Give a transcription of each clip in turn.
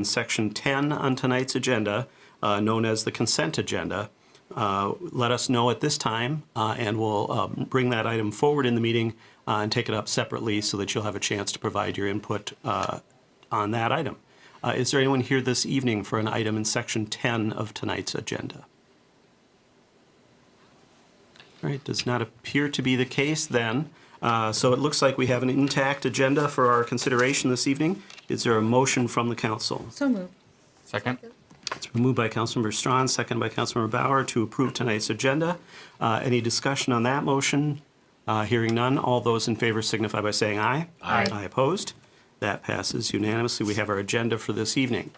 in Section 10 on tonight's agenda, known as the consent agenda, let us know at this time, and we'll bring that item forward in the meeting and take it up separately so that you'll have a chance to provide your input on that item. Is there anyone here this evening for an item in Section 10 of tonight's agenda? All right, does not appear to be the case then. So it looks like we have an intact agenda for our consideration this evening. Is there a motion from the council? So moved. Second. It's been moved by Councilmember Strawn, seconded by Councilmember Bauer to approve tonight's agenda. Any discussion on that motion? Hearing none, all those in favor signify by saying aye. Aye. Aye opposed. That passes unanimously. We have our agenda for this evening.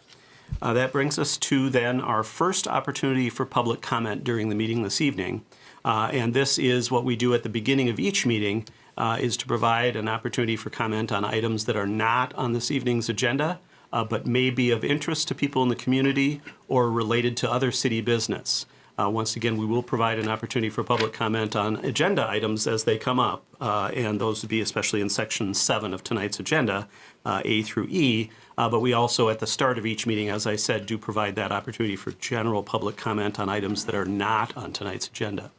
That brings us to then our first opportunity for public comment during the meeting this evening. And this is what we do at the beginning of each meeting, is to provide an opportunity for comment on items that are not on this evening's agenda, but may be of interest to people in the community or related to other city business. Once again, we will provide an opportunity for public comment on agenda items as they come up, and those would be especially in Section 7 of tonight's agenda, A through E. But we also, at the start of each meeting, as I said, do provide that opportunity for general public comment on items that are not on tonight's agenda.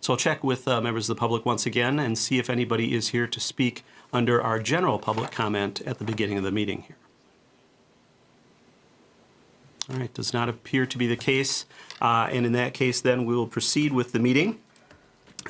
So I'll check with members of the public once again and see if anybody is here to speak under our general public comment at the beginning of the meeting here. All right, does not appear to be the case. And in that case, then we will proceed with the meeting.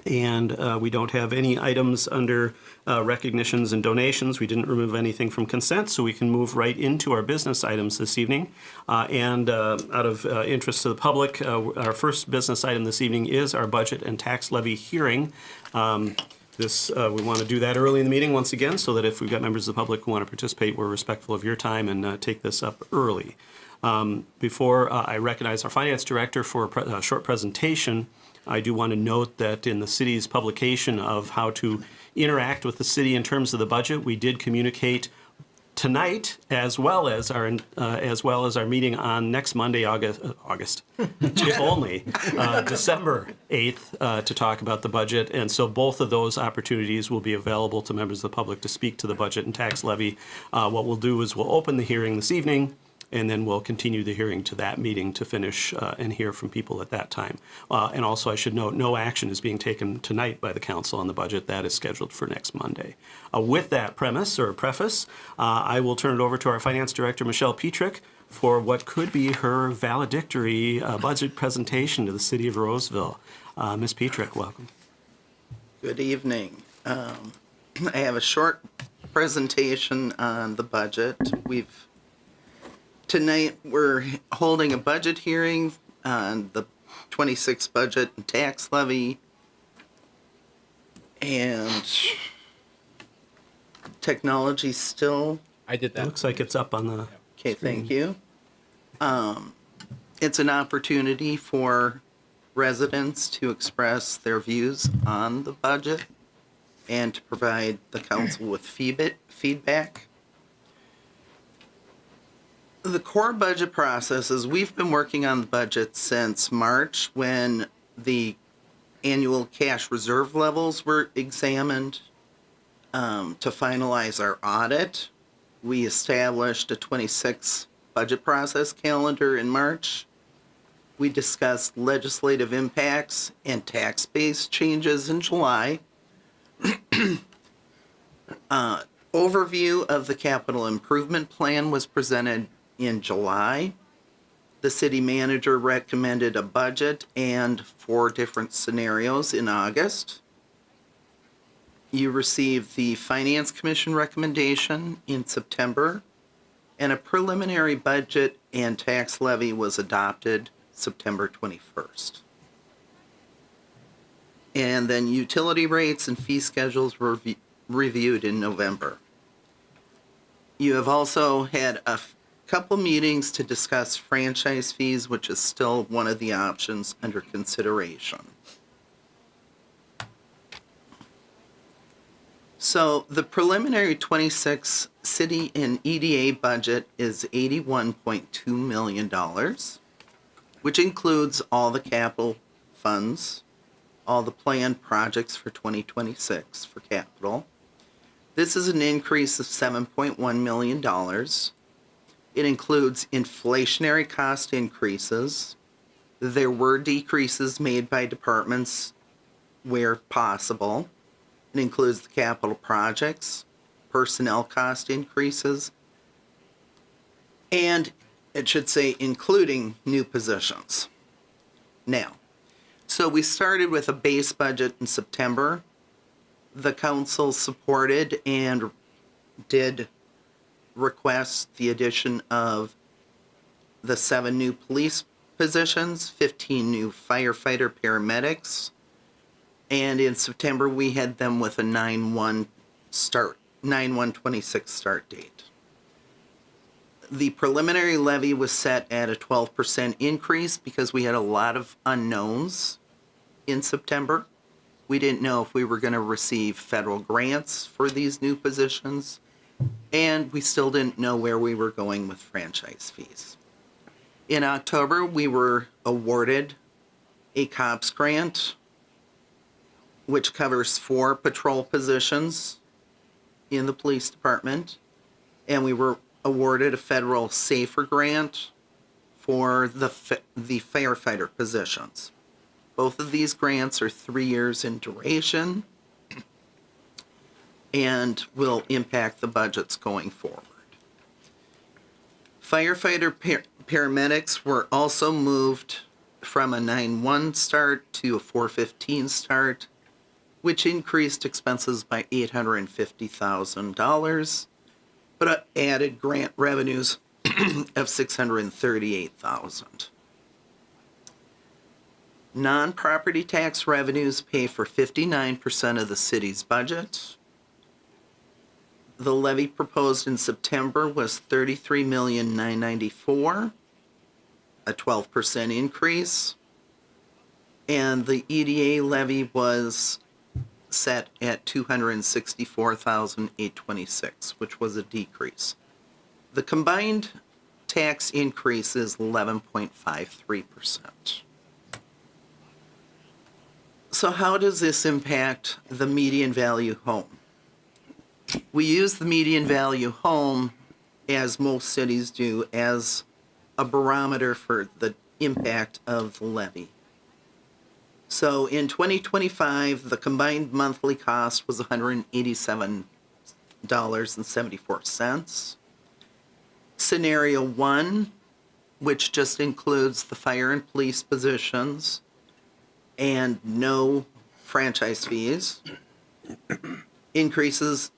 And we don't have any items under recognitions and donations. We didn't remove anything from consent, so we can move right into our business items this evening. And out of interest to the public, our first business item this evening is our budget and tax levy hearing. We want to do that early in the meeting once again, so that if we've got members of the public who want to participate, we're respectful of your time and take this up early. Before I recognize our finance director for a short presentation, I do want to note that in the city's publication of how to interact with the city in terms of the budget, we did communicate tonight, as well as our meeting on next Monday, August, if only, December 8th, to talk about the budget. And so both of those opportunities will be available to members of the public to speak to the budget and tax levy. What we'll do is we'll open the hearing this evening, and then we'll continue the hearing to that meeting to finish and hear from people at that time. And also, I should note, no action is being taken tonight by the council on the budget. That is scheduled for next Monday. With that premise or preface, I will turn it over to our finance director, Michelle Petrick, for what could be her valedictory budget presentation to the city of Roseville. Ms. Petrick, welcome. Good evening. I have a short presentation on the budget. Tonight, we're holding a budget hearing on the 26 budget and tax levy. And technology still. I did It that. looks like it's up on the... Okay, thank you. It's an opportunity for residents to express their views on the budget and to provide the council with feedback. The core budget process is we've been working on the budget since March, when the annual cash reserve levels were examined to finalize our audit. We established a 26 budget process calendar in March. We discussed legislative impacts and tax-based changes in July. Overview of the capital improvement plan was presented in July. The city manager recommended a budget and 4 different scenarios in August. You received the Finance Commission recommendation in September, and a preliminary budget and tax levy was adopted September 21st. And then utility rates and fee schedules were reviewed in November. You have also had a couple meetings to discuss franchise fees, which is still one of the options under consideration. So the preliminary 26 city and EDA budget is $81.2 million, which includes all the capital funds, all the planned projects for 2026 for capital. This is an increase of $7.1 million. It includes inflationary cost increases. There were decreases made by departments where possible. It includes the capital projects, personnel cost increases, and it should say including new positions. Now, so we started with a base budget in September. The council supported and did request the addition of the 7 new police positions, 15 new firefighter paramedics, and in September we had them with a 9/1/26 start date. The preliminary levy was set at a 12% increase because we had a lot of unknowns in September. We didn't know if we were going to receive federal grants for these new positions, and we still didn't know where we were going with franchise fees. In October, we were awarded a COPS grant, which covers 4 patrol positions in the police department, and we were awarded a federal SAFER grant for the firefighter positions. Both of these grants are 3 years in duration and will impact the budgets going forward. Firefighter paramedics were also moved from a 9/1 start to a 4/15 start, which increased expenses by $850,000, but added grant revenues of $638,000. Non-property tax revenues pay for 59% of the city's budget. The levy proposed in September was $33,994,000, a 12% increase. And the EDA levy was set at $264,826, which was a decrease. The combined tax increase is 11.53%. So how does this impact the median value home? We use the median value home, as most cities do, as a barometer for the impact of the levy. So in 2025, the combined monthly cost was $187.74. Scenario 1, which just includes the fire and police positions and no franchise fees, increases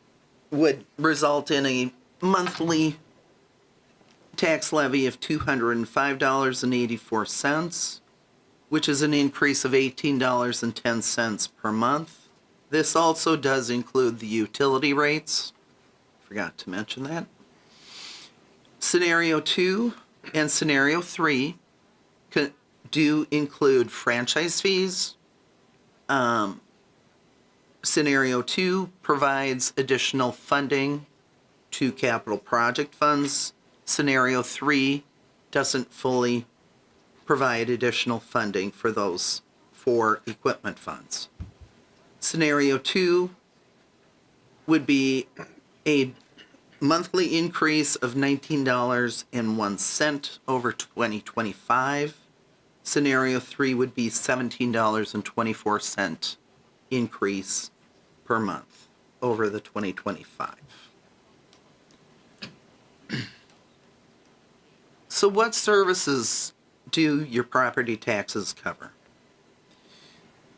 would result in a monthly tax levy of $205.84, which is an increase of $18.10 per month. This also does include the utility rates. Forgot to mention that. Scenario 2 and Scenario 3 do include franchise fees. Scenario 2 provides additional funding to capital project funds. Scenario 3 doesn't fully provide additional funding for those 4 equipment funds. Scenario 2 would be a monthly increase of $19.01 over 2025. Scenario 3 would be $17.24 increase per month over the 2025. So what services do your property taxes cover?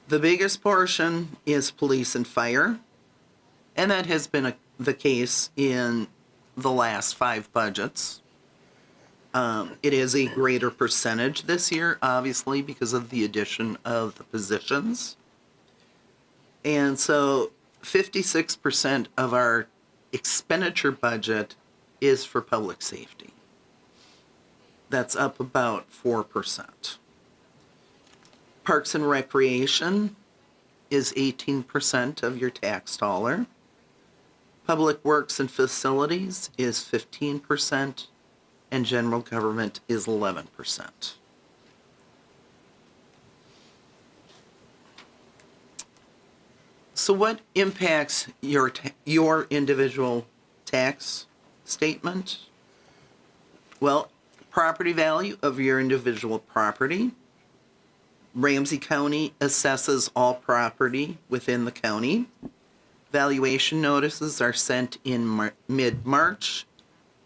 The biggest portion is police and fire, and that has been the case in the last 5 budgets. It is a greater percentage this year, obviously, because of the addition of the positions. And so 56% of our expenditure budget is for public safety. That's up about 4%. Parks and Recreation is 18% of your tax dollar. Public Works and Facilities is 15%, and General Government is 11%. So what impacts your individual tax statement? Well, property value of your individual property. Ramsey County assesses all property within the county. Valuation notices are sent in mid-March,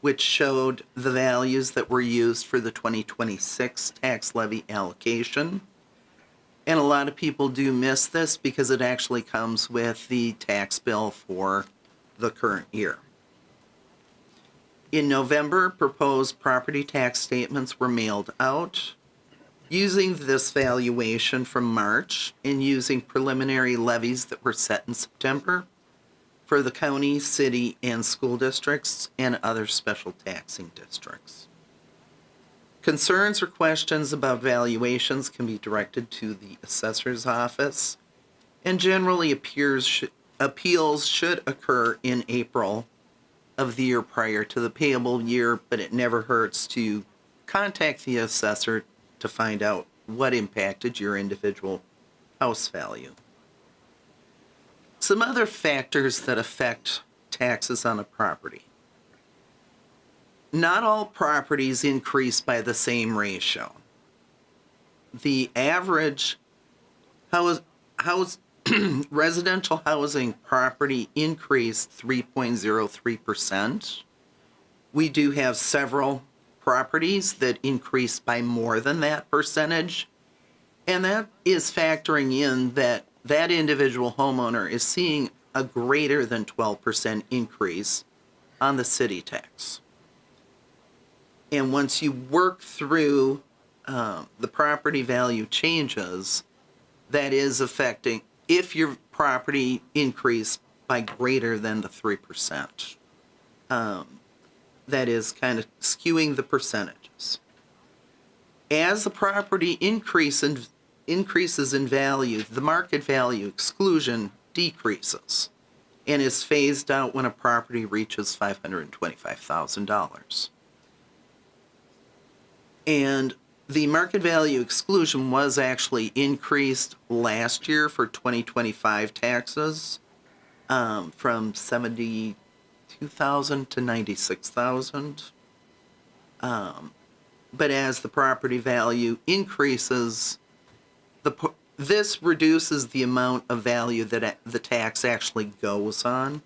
which showed the values that were used for the 2026 tax levy allocation. And a lot of people do miss this because it actually comes with the tax bill for the current year. In November, proposed property tax statements were mailed out. Using this valuation from March and using preliminary levies that were set in September for the county, city, and school districts and other special taxing districts. Concerns or questions about valuations can be directed to the assessor's office, and generally appeals should occur in April of the year prior to the payable year, but it never hurts to contact the assessor to find out what impacted your individual house value. Some other factors that affect taxes on a property. Not all properties increase by the same ratio. The average residential housing property increased 3.03%. We do have several properties that increase by more than that percentage, and that is factoring in that individual homeowner is seeing a greater than 12% increase on the city tax. And once you work through the property value changes, that is affecting if your property increased by greater than the 3%. That is kind of skewing the percentages. As the property increases in value, the market value exclusion decreases and is phased out when a property reaches $525,000. And the market value exclusion was actually increased last year for 2025 taxes from 72,000 to 96,000. But as the property value increases, this reduces the amount of value that the tax actually goes on.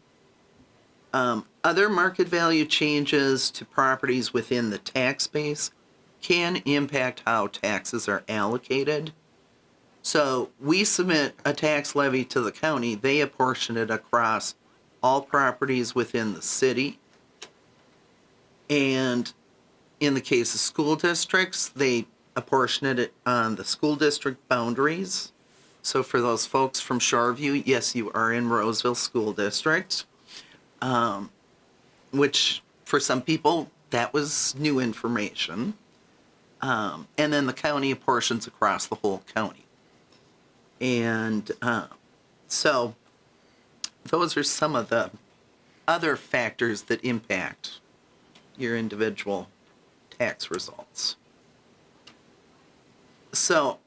Other market value changes to properties within the tax base can impact how taxes are allocated. So we submit a tax levy to the county, they apportion it across all properties within the city. And in the case of school districts, they apportion it on the school district boundaries. So for those folks from Shoreview, yes, you are in Roseville School District, which for some people, that was new information. And then the county apportions across the whole county. And so those are some of the other factors that impact your individual tax results. So,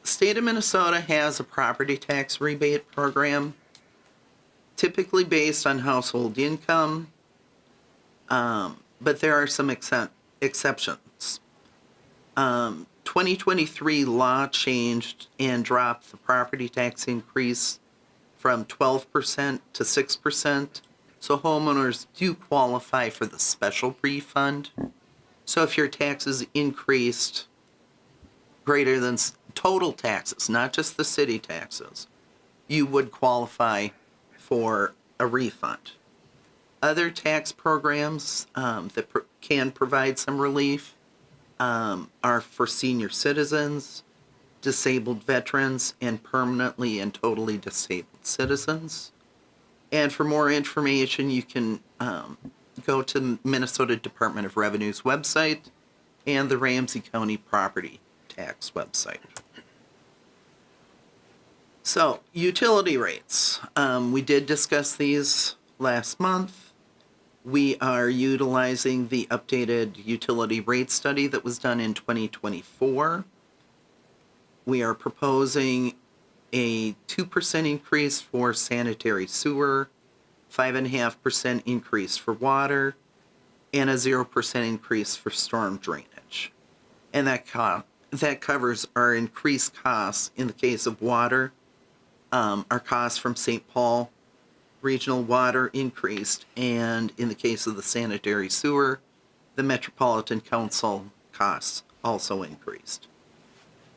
state of Minnesota has a property tax rebate program, typically based on household income, but there are some exceptions. 2023 law changed and dropped the property tax increase from 12% to 6%. So homeowners do qualify for the special refund. So if your taxes increased greater than total taxes, not just the city taxes, you would qualify for a refund. Other tax programs that can provide some relief are for senior citizens, disabled veterans, and permanently and totally disabled citizens. And for more information, you can go to Minnesota Department of Revenue's website and the Ramsey County Property Tax website. So, utility rates. We did discuss these last month. We are utilizing the updated utility rate study that was done in 2024. We are proposing a 2% increase for sanitary sewer, 5.5% increase for water, and a 0% increase for storm drainage. And that covers our increased costs in the case of water. Our costs from St. Paul Regional Water increased, and in the case of the sanitary sewer, the Metropolitan Council costs also increased.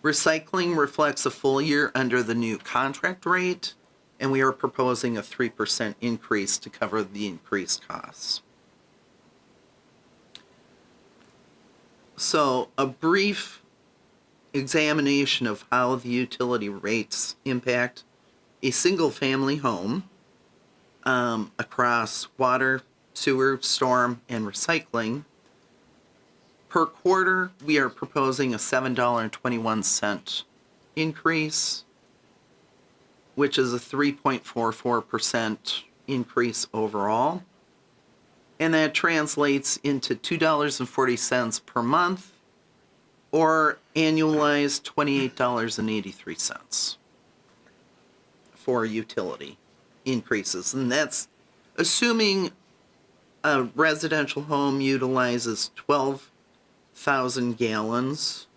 Recycling reflects a full year under the new contract rate, and we are proposing a 3% increase to cover the increased costs. So, a brief examination of how the utility rates impact a single-family home across water, sewer, storm, and recycling. Per quarter, we are proposing a $7.21 increase, which is a 3.44% increase overall. And that translates into $2.40 per month, or annualized $28.83 for utility increases. And that's assuming a residential home utilizes 12,000 gallons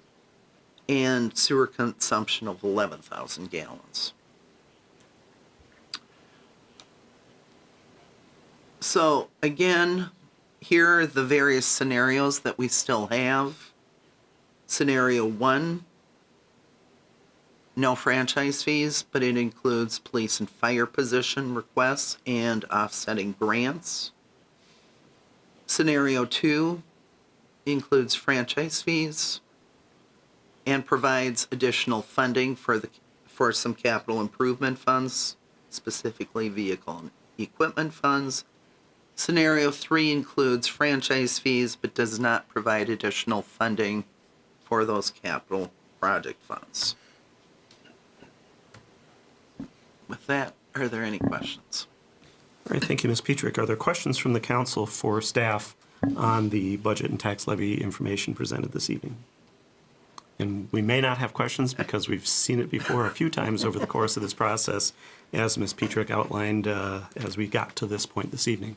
and sewer consumption of 11,000 gallons. So again, here are the various scenarios that we still have. Scenario 1, no franchise fees, but it includes police and fire position requests and offsetting grants. Scenario 2 includes franchise fees and provides additional funding for some capital improvement funds, specifically vehicle and equipment funds. Scenario 3 includes franchise fees but does not provide additional funding for those capital project funds. With that, are there any questions? All right, thank you, Ms. Petrick. Are there questions from the council for staff on the budget and tax levy information presented this evening? And we may not have questions because we've seen it before a few times over the course of this process, as Ms. Petrick outlined as we got to this point this evening.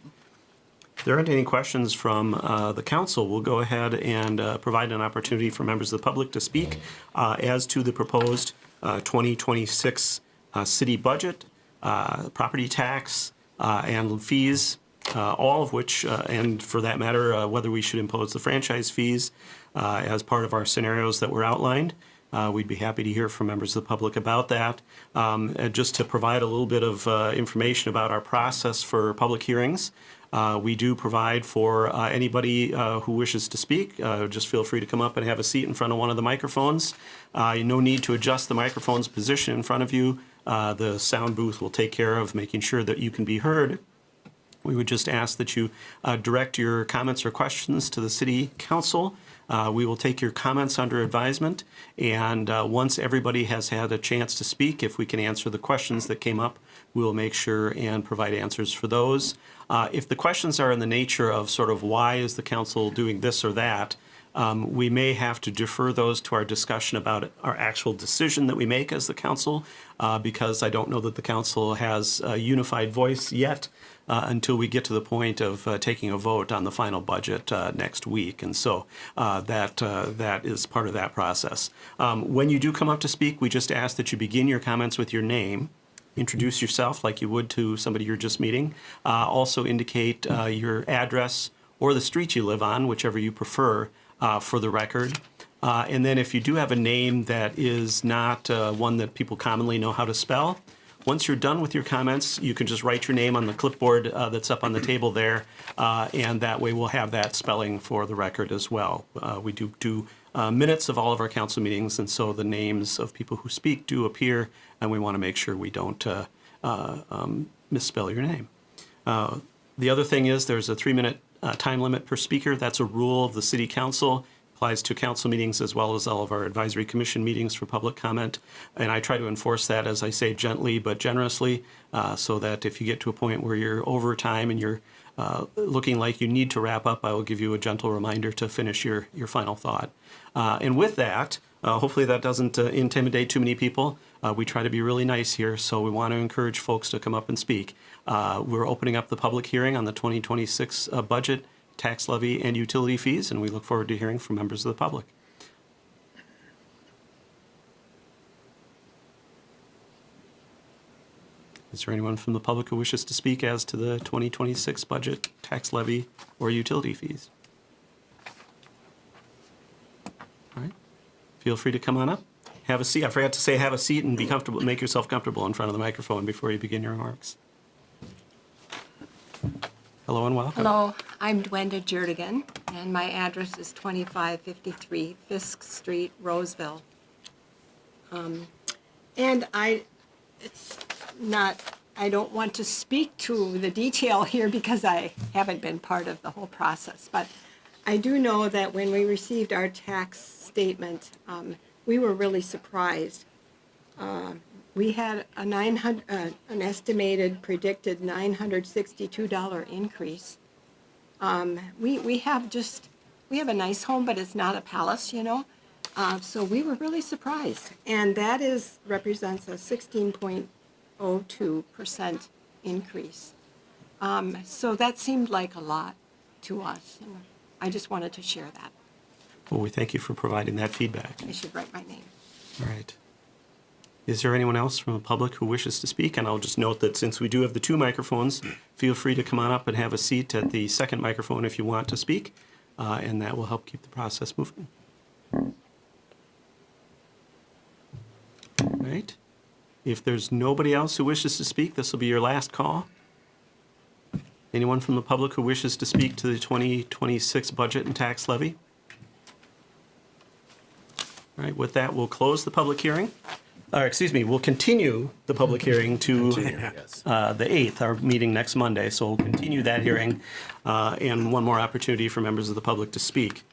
If there aren't any questions from the council, we'll go ahead and provide an opportunity for members of the public to speak as to the proposed 2026 city budget, property tax, and fees, all of which, and for that matter, whether we should impose the franchise fees as part of our scenarios that were outlined. We'd be happy to hear from members of the public about that. Just to provide a little bit of information about our process for public hearings, we do provide for anybody who wishes to speak. Just feel free to come up and have a seat in front of one of the microphones. No need to adjust the microphone's position in front of you. The sound booth will take care of making sure that you can be heard. We would just ask that you direct your comments or questions to the City Council. We will take your comments under advisement, and once everybody has had a chance to speak, if we can answer the questions that came up, we will make sure and provide answers for those. If the questions are in the nature of sort of why is the council doing this or that, we may have to defer those to our discussion about our actual decision that we make as the council, because I don't know that the council has a unified voice yet until we get to the point of taking a vote on the final budget next week. And so that is part of that process. When you do come up to speak, we just ask that you begin your comments with your name. Introduce yourself like you would to somebody you're just meeting. Also indicate your address or the street you live on, whichever you prefer, for the record. And then if you do have a name that is not one that people commonly know how to spell, once you're done with your comments, you can just write your name on the clipboard that's up on the table there, and that way we'll have that spelling for the record as well. We do minutes of all of our council meetings, and so the names of people who speak do appear, and we want to make sure we don't misspell your name. The other thing is there's a 3-minute time limit per speaker. That's a rule of the City Council. Applies to council meetings as well as all of our advisory commission meetings for public comment. And I try to enforce that, as I say, gently but generously, so that if you get to a point where you're over time and you're looking like you need to wrap up, I will give you a gentle reminder to finish your final thought. And with that, hopefully that doesn't intimidate too many people. We try to be really nice here, so we want to encourage folks to come up and speak. We're opening up the public hearing on the 2026 budget tax levy and utility fees, and we look forward to hearing from members of the public. Is there anyone from the public who wishes to speak as to the 2026 budget, tax levy, or utility fees? All right. Feel free to come on up. Have a seat. I forgot to say have a seat and be comfortable. Make yourself comfortable in front of the microphone before you begin your remarks. Hello and welcome. Hello, I'm Dwenda Jernigan, and my address is 2553 Fisk Street, Roseville. And I don't want to speak to the detail here because I haven't been part of the whole process, but I do know that when we received our tax statement, we were really surprised. We had an estimated predicted $962 increase. We have a nice home, but it's not a palace, you know. So we were really surprised, and that represents a 16.02% increase. So that seemed like a lot to us, and I just wanted to share that. Well, we thank you for providing that feedback. I should write my name. All right. Is there anyone else from the public who wishes to speak? And I'll just note that since we do have the two microphones, feel free to come on up and have a seat at the second microphone if you want to speak, and that will help keep the process moving. All right. If there's nobody else who wishes to speak, this will be your last call. Anyone from the public who wishes to speak to the 2026 budget and tax levy? All right, with that, we'll close the public hearing. We'll continue the public hearing to the 8th, our meeting next Monday. So we'll continue that hearing and one more opportunity for members of the public to speak.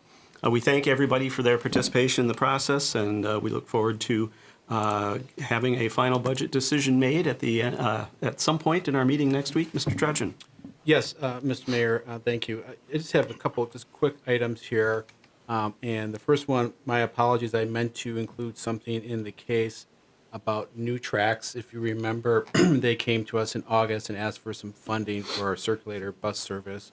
We thank everybody for their participation in the process, and we look forward to having a final budget decision made at some point in our meeting next week. Mr. Trudgeon. Yes, Mr. Mayor, thank you. I just have a couple of just quick items here. And the first one, my apologies, I meant to include something in the case about new tracks. If you remember, they came to us in August and asked for some funding for our circulator bus service.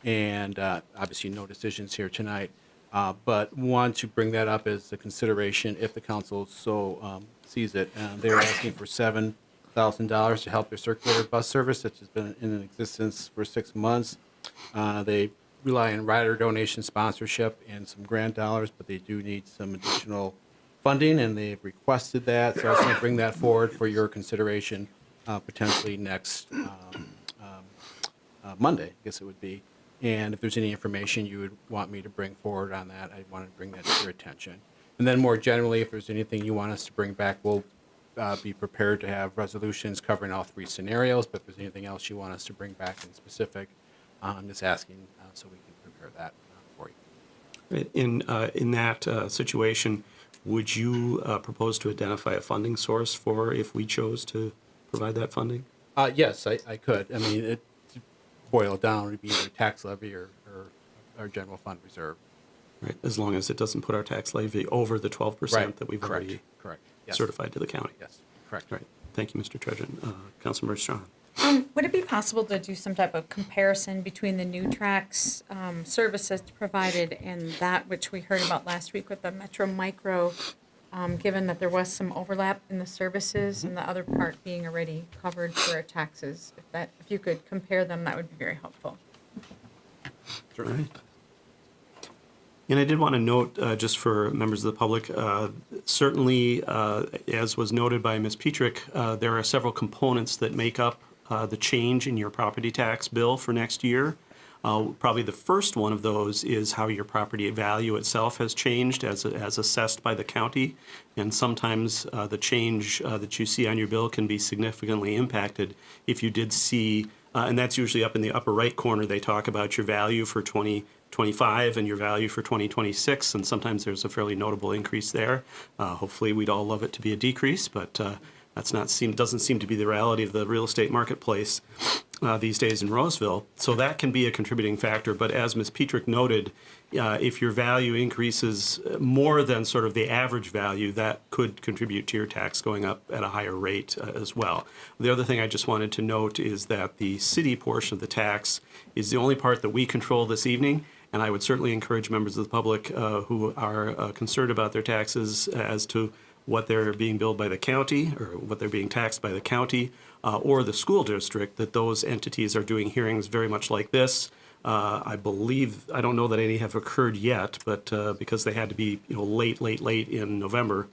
And obviously no decisions here tonight. But want to bring that up as a consideration if the council so sees it. They were asking for $7,000 to help their circulator bus service, which has been in existence for 6 months. They rely on rider donation sponsorship and some grant dollars, but they do need some additional funding, and they've requested that. So I just want to bring that forward for your consideration, potentially next Monday, I guess it would be. And if there's any information you would want me to bring forward on that, I want to bring that to your attention. And then more generally, if there's anything you want us to bring back, we'll be prepared to have resolutions covering all three scenarios. But if there's anything else you want us to bring back in specific, I'm just asking so we can prepare that for you. Right. In that situation, would you propose to identify a funding source for if we chose to provide that funding? Yes, I could. I mean, to boil it down, it would be either tax levy or our general fund reserve. Right. As long as it doesn't put our tax levy over the 12% that we've correct. already Correct. Yes. certified to the county. Yes, correct. Right. Thank you, Mr. Trudgeon. Councilmember Strawn. Would it be possible to do some type of comparison between the new tracks services provided and that which we heard about last week with the Metro Micro, given that there was some overlap in the services and the other part being already covered for our taxes? If you could compare them, that would be very helpful. Right. And I did want to note, just for members of the public, certainly, as was noted by Ms. Petrick, there are several components that make up the change in your property tax bill for next year. Probably the first one of those is how your property value itself has changed as assessed by the county. And sometimes the change that you see on your bill can be significantly impacted if you did see, and that's usually up in the upper right corner, they talk about your value for 2025 and your value for 2026, and sometimes there's a fairly notable increase there. Hopefully we'd all love it to be a decrease, but doesn't seem to be the reality of the real estate marketplace. these days in Roseville. So that can be a contributing factor. But as Ms. Petrick noted, if your value increases more than sort of the average value, that could contribute to your tax going up at a higher rate as well. The other thing I just wanted to note is that the city portion of the tax is the only part that we control this evening. And I would certainly encourage members of the public who are concerned about their taxes as to what they're being billed by the county or what they're being taxed by the county or the school district, that those entities are doing hearings very much like this. I believe, I don't know that any have occurred yet, but because they had to be late in November.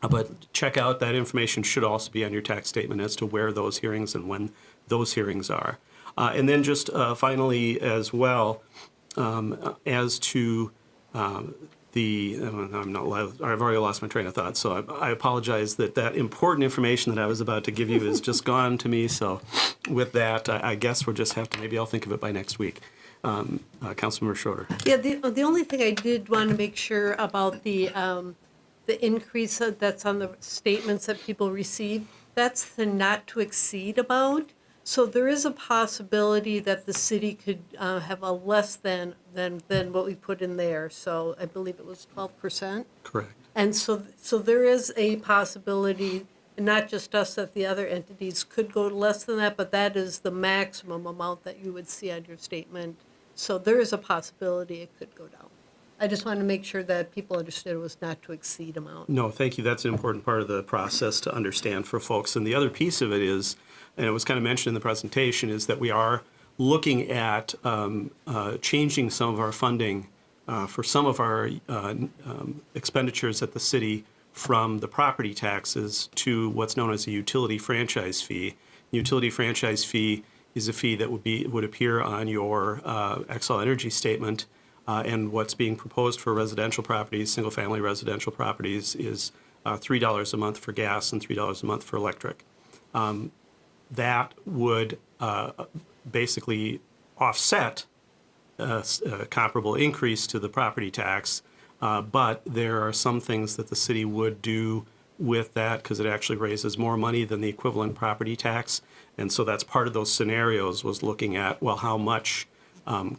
But check out that information should also be on your tax statement as to where those hearings and when those hearings are. And then just finally as well, as to I've already lost my train of thought, so I apologize that important information that I was about to give you is just gone to me. So with that, I guess we'll just have to, maybe I'll think of it by next week. Councilmember Schroeder. Yeah, the only thing I did want to make sure about the increase that's on the statements that people receive, that's the not to exceed amount. So there is a possibility that the city could have a less than what we put in there. So I believe it was 12%. Correct. And so there is a possibility, and not just us, that the other entities could go less than that, but that is the maximum amount that you would see on your statement. So there is a possibility it could go down. I just wanted to make sure that people understood it was not to exceed amount. No, thank you. That's an important part of the process to understand for folks. And the other piece of it is, and it was kind of mentioned in the presentation, is that we are looking at changing some of our funding for some of our expenditures at the city from the property taxes to what's known as a utility franchise fee. Utility franchise fee is a fee that would appear on your Xcel Energy statement. And what's being proposed for residential properties, single-family residential properties, is $3 a month for gas and $3 a month for electric. That would basically offset a comparable increase to the property tax, but there are some things that the city would do with that because it actually raises more money than the equivalent property tax. And so that's part of those scenarios, was looking at, well, how much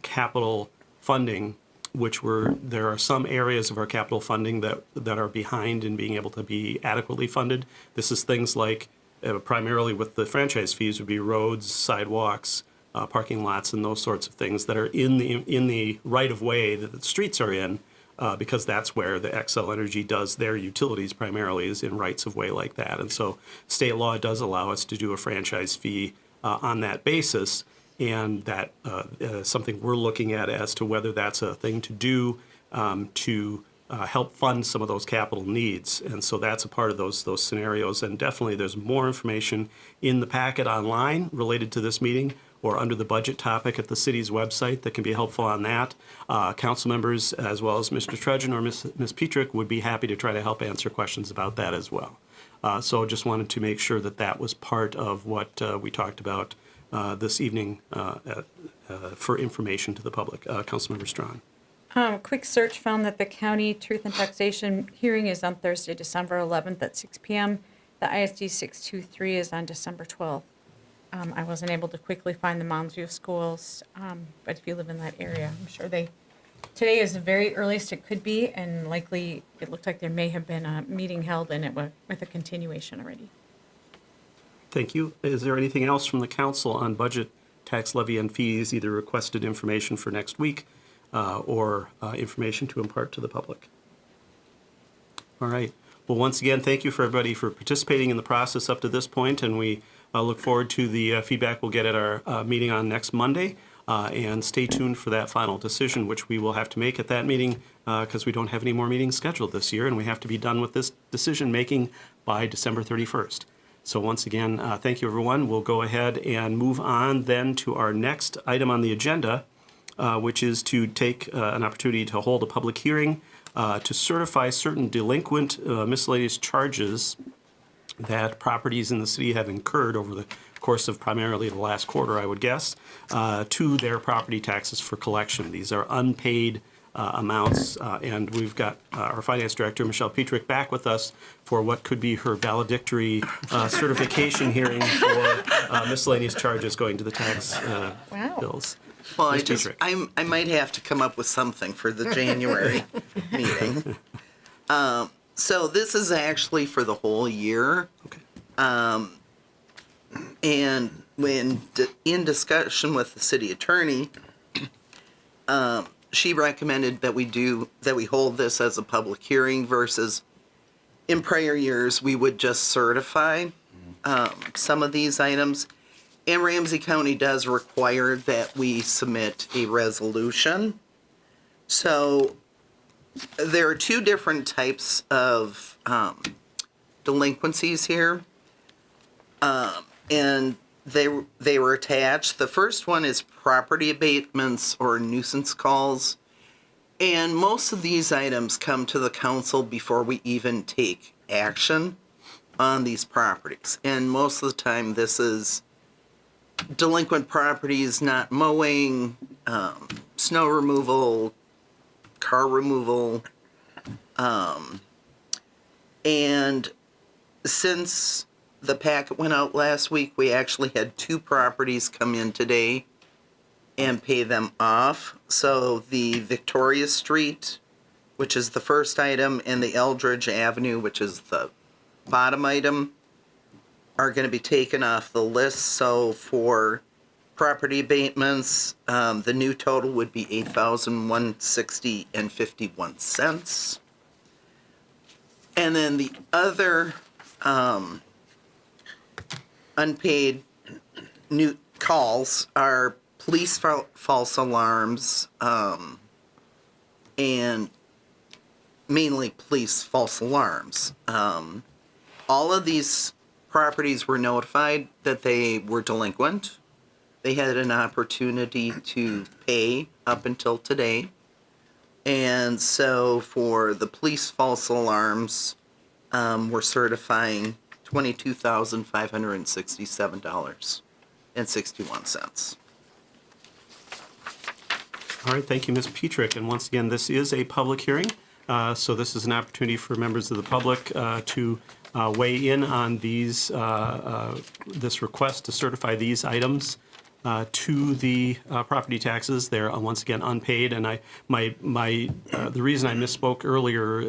capital funding, there are some areas of our capital funding that are behind in being able to be adequately funded. This is things like, primarily with the franchise fees, would be roads, sidewalks, parking lots, and those sorts of things that are in the right of way that the streets are in, because that's where the Xcel Energy does their utilities primarily, is in rights of way like that. And so state law does allow us to do a franchise fee on that basis. And that something we're looking at as to whether that's a thing to do to help fund some of those capital needs. And so that's a part of those scenarios. And definitely there's more information in the packet online related to this meeting or under the budget topic at the city's website that can be helpful on that. Council members, as well as Mr. Trudgeon or Ms. Petrick, would be happy to try to help answer questions about that as well. So just wanted to make sure that was part of what we talked about this evening for information to the public. Councilmember Strawn. Quick search found that the county truth and taxation hearing is on Thursday, December 11th at 6 p.m. The ISD 623 is on December 12th. I wasn't able to quickly find the Mounds View schools, but if you live in that area, I'm sure today is the very earliest it could be, and likely it looked like there may have been a meeting held in it with a continuation already. Thank you. Is there anything else from the council on budget, tax levy, and fees, either requested information for next week or information to impart to the public? All right. Well, once again, thank you for everybody for participating in the process up to this point, and we look forward to the feedback we'll get at our meeting on next Monday. And stay tuned for that final decision, which we will have to make at that meeting because we don't have any more meetings scheduled this year, and we have to be done with this decision-making by December 31st. So once again, thank you, everyone. We'll go ahead and move on then to our next item on the agenda, which is to take an opportunity to hold a public hearing to certify certain delinquent miscellaneous charges that properties in the city have incurred over the course of primarily the last quarter, I would guess, to their property taxes for collection. These are unpaid amounts, and we've got our finance director, Michelle Petrick, back with us for what could be her valedictory certification hearing for miscellaneous charges going to the tax Wow. bills. Well, Ms. Petrick. I might have to come up with something for the January meeting. So this is actually for the whole year. Okay. And when in discussion with the city attorney, she recommended that we hold this as a public hearing versus in prior years, we would just certify some of these items. And Ramsey County does require that we submit a resolution. So there are two different types of delinquencies here. And they were attached. The first one is property abatements or nuisance calls. And most of these items come to the council before we even take action on these properties. And most of the time, this is delinquent properties, not mowing, snow removal, car removal. And since the packet went out last week, we actually had 2 properties come in today and pay them off. So the Victoria Street, which is the first item, and the Eldridge Avenue, which is the bottom item, are going to be taken off the list. So for property abatements, the new total would be $8,160.51. And then the other unpaid new calls are police false alarms, and mainly police false alarms. All of these properties were notified that they were delinquent. They had an opportunity to pay up until today. And so for the police false alarms, we're certifying $22,567.61. All right, thank you, Ms. Petrick. And once again, this is a public hearing, so this is an opportunity for members of the public to weigh in on these, this request to certify these items to the property taxes. They're once again unpaid, and the reason I misspoke earlier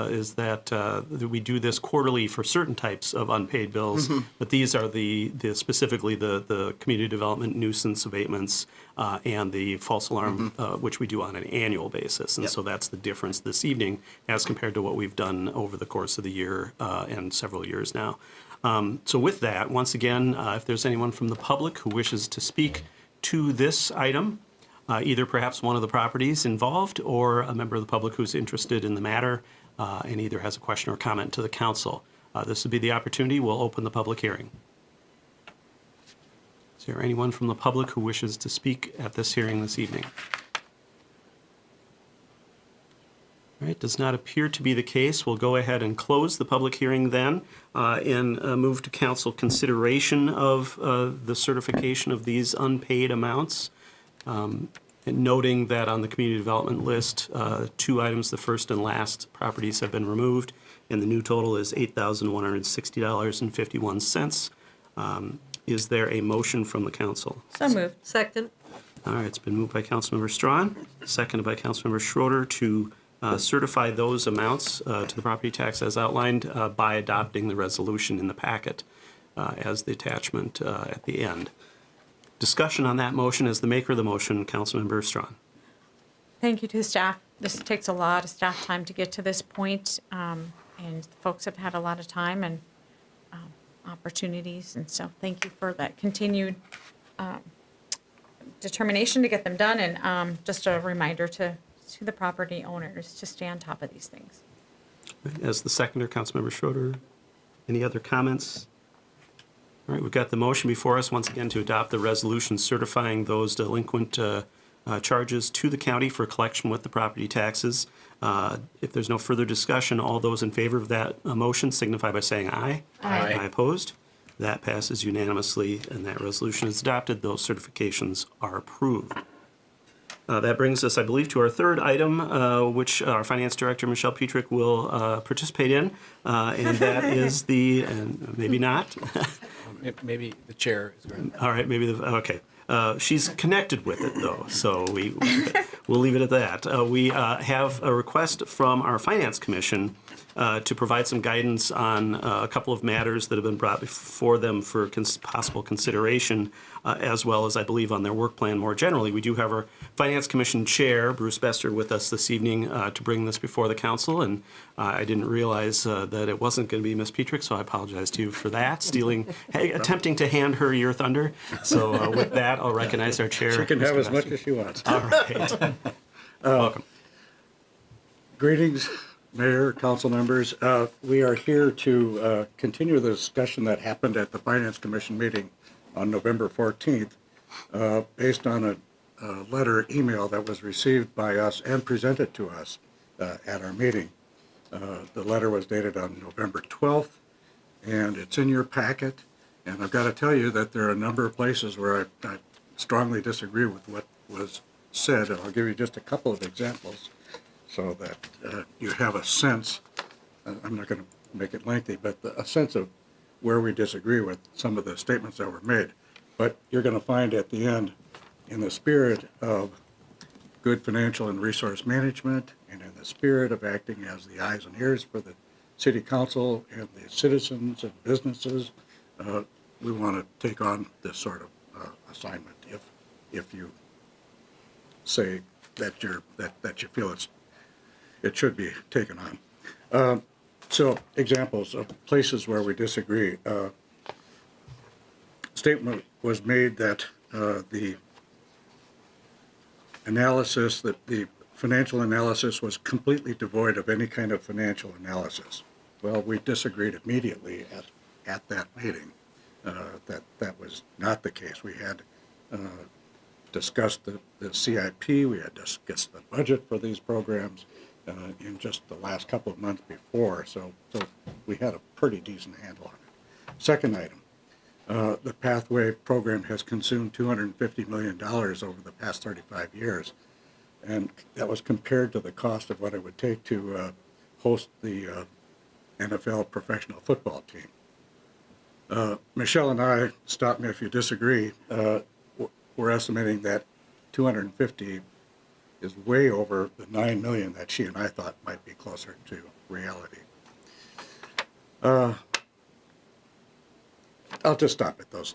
is that we do this quarterly for certain types of unpaid bills, but these are the specifically the community development nuisance abatements and the false alarm, which we do on an annual basis, and so that's the difference this evening as compared to what we've done over the course of the year and several years now. So with that, once again, if there's anyone from the public who wishes to speak to this item, either perhaps one of the properties involved or a member of the public who's interested in the matter and either has a question or comment to the council, this would be the opportunity. We'll open the public hearing. Is there anyone from the public who wishes to speak at this hearing this evening? All right, does not appear to be the case. We'll go ahead and close the public hearing then and move to council consideration of the certification of these unpaid amounts. And noting that on the community development list, 2 items, the first and last properties have been removed, and the new total is $8,160.51. Is there a motion from the council? So moved. Second. All right, it's been moved by Councilmember Strawn, seconded by Councilmember Schroeder to certify those amounts to the property tax as outlined by adopting the resolution in the packet as the attachment at the end. Discussion on that motion as the maker of the motion, Councilmember Strawn. Thank you to the staff. This takes a lot of staff time to get to this point, and folks have had a lot of time and opportunities, and so thank you for that continued determination to get them done, and just a reminder to the property owners to stay on top of these things. As the seconder, Councilmember Schroeder, any other comments? All right, we've got the motion before us once again to adopt the resolution certifying those delinquent charges to the county for collection with the property taxes. If there's no further discussion, all those in favor of that motion signify by saying aye. Aye. Aye opposed. That passes unanimously, and that resolution is adopted. Those certifications are approved. That brings us, I believe, to our third item, which our Finance Director, Michelle Petrick, will participate in, and that is the, and maybe not, Maybe the chair is going to. all right, maybe the, okay. She's connected with it, though, so we'll leave it at that. We have a request from our Finance Commission to provide some guidance on a couple of matters that have been brought before them for possible consideration, as well as, I believe, on their work plan more generally. We do have our Finance Commission Chair, Bruce Bester, with us this evening to bring this before the council, and I didn't realize that it wasn't going to be Ms. Petrick, so I apologize to you for that, attempting to hand her your thunder. So with that, I'll recognize our Chair. She can have Mr. as much Bester. as she wants. All right. Welcome. Greetings, Mayor, council members. We are here to continue the discussion that happened at the Finance Commission meeting on November 14th, based on a letter email that was received by us and presented to us at our meeting. The letter was dated on November 12th, and it's in your packet. And I've got to tell you that there are a number of places where I strongly disagree with what was said, and I'll give you just a couple of examples so that you have a sense. I'm not going to make it lengthy, but a sense of where we disagree with some of the statements that were made. But you're going to find at the end, in the spirit of good financial and resource management, and in the spirit of acting as the eyes and ears for the city council and the citizens and businesses, we want to take on this sort of assignment if you say that you feel it should be taken on. So examples of places where we disagree. Statement was made that the analysis, that the financial analysis was completely devoid of any kind of financial analysis. Well, we disagreed immediately at that meeting. That was not the case. We had discussed the CIP, we had discussed the budget for these programs in just the last couple of months before, so we had a pretty decent handle on it. Second item, the Pathway program has consumed $250 million over the past 35 years, and that was compared to the cost of what it would take to host the NFL professional football team. Michelle and I, stop me if you disagree, we're estimating that 250 is way over the 9 million that she and I thought might be closer to reality. I'll just stop at those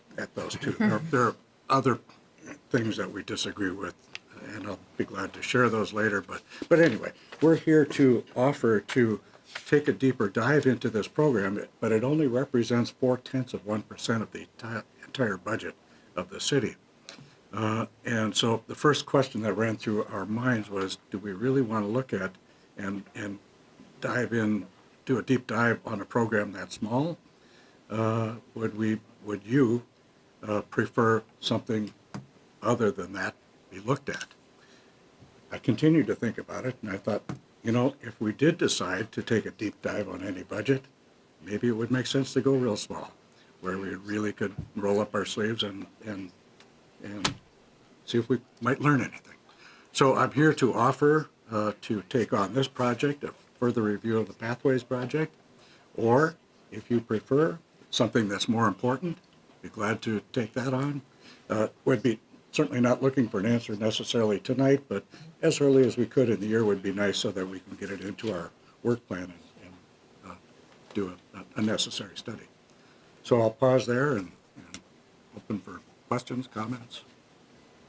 two. There are other things that we disagree with, and I'll be glad to share those later. But anyway, we're here to offer to take a deeper dive into this program, but it only represents 0.4% of the entire budget of the city. And so the first question that ran through our minds was, do we really want to look at and dive in, do a deep dive on a program that small? Would you prefer something other than that be looked at? I continued to think about it, and I thought, if we did decide to take a deep dive on any budget, maybe it would make sense to go real small, where we really could roll up our sleeves and see if we might learn anything. So I'm here to offer to take on this project, a further review of the Pathways project, or if you prefer something that's more important, be glad to take that on. Would be certainly not looking for an answer necessarily tonight, but as early as we could in the year would be nice so that we can get it into our work plan and do a necessary study. So I'll pause there and open for questions, comments.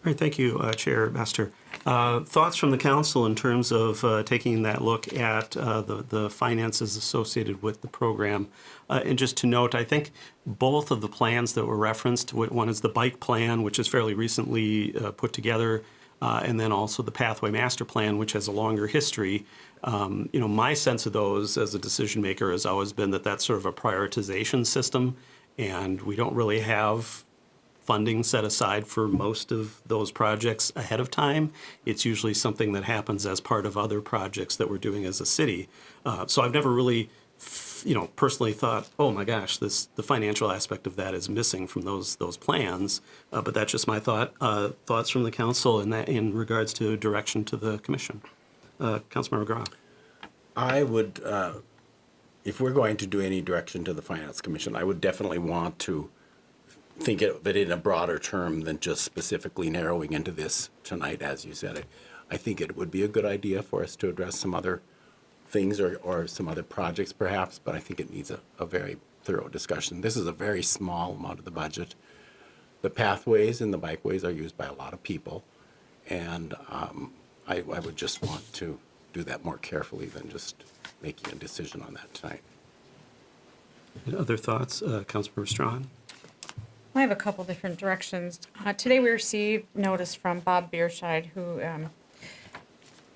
All right, thank you, Chair Bester. Thoughts from the council in terms of taking that look at the finances associated with the program. And just to note, I think both of the plans that were referenced, one is the bike plan, which is fairly recently put together, and then also the Pathway Master Plan, which has a longer history. My sense of those as a decision maker has always been that that's sort of a prioritization system, and we don't really have funding set aside for most of those projects ahead of time. It's usually something that happens as part of other projects that we're doing as a city. So I've never really personally thought, oh my gosh, the financial aspect of that is missing from those plans. But that's just my thoughts from the council in regards to direction to the commission. Councilmember Grau. I would, if we're going to do any direction to the Finance Commission, I would definitely want to think of it in a broader term than just specifically narrowing into this tonight, as you said. I think it would be a good idea for us to address some other things or some other projects perhaps, but I think it needs a very thorough discussion. This is a very small amount of the budget. The pathways and the bikeways are used by a lot of people, and I would just want to do that more carefully than just making a decision on that tonight. Other thoughts? Councilmember Strawn? I have a couple different directions. Today we received notice from Bob Beerscheid, who,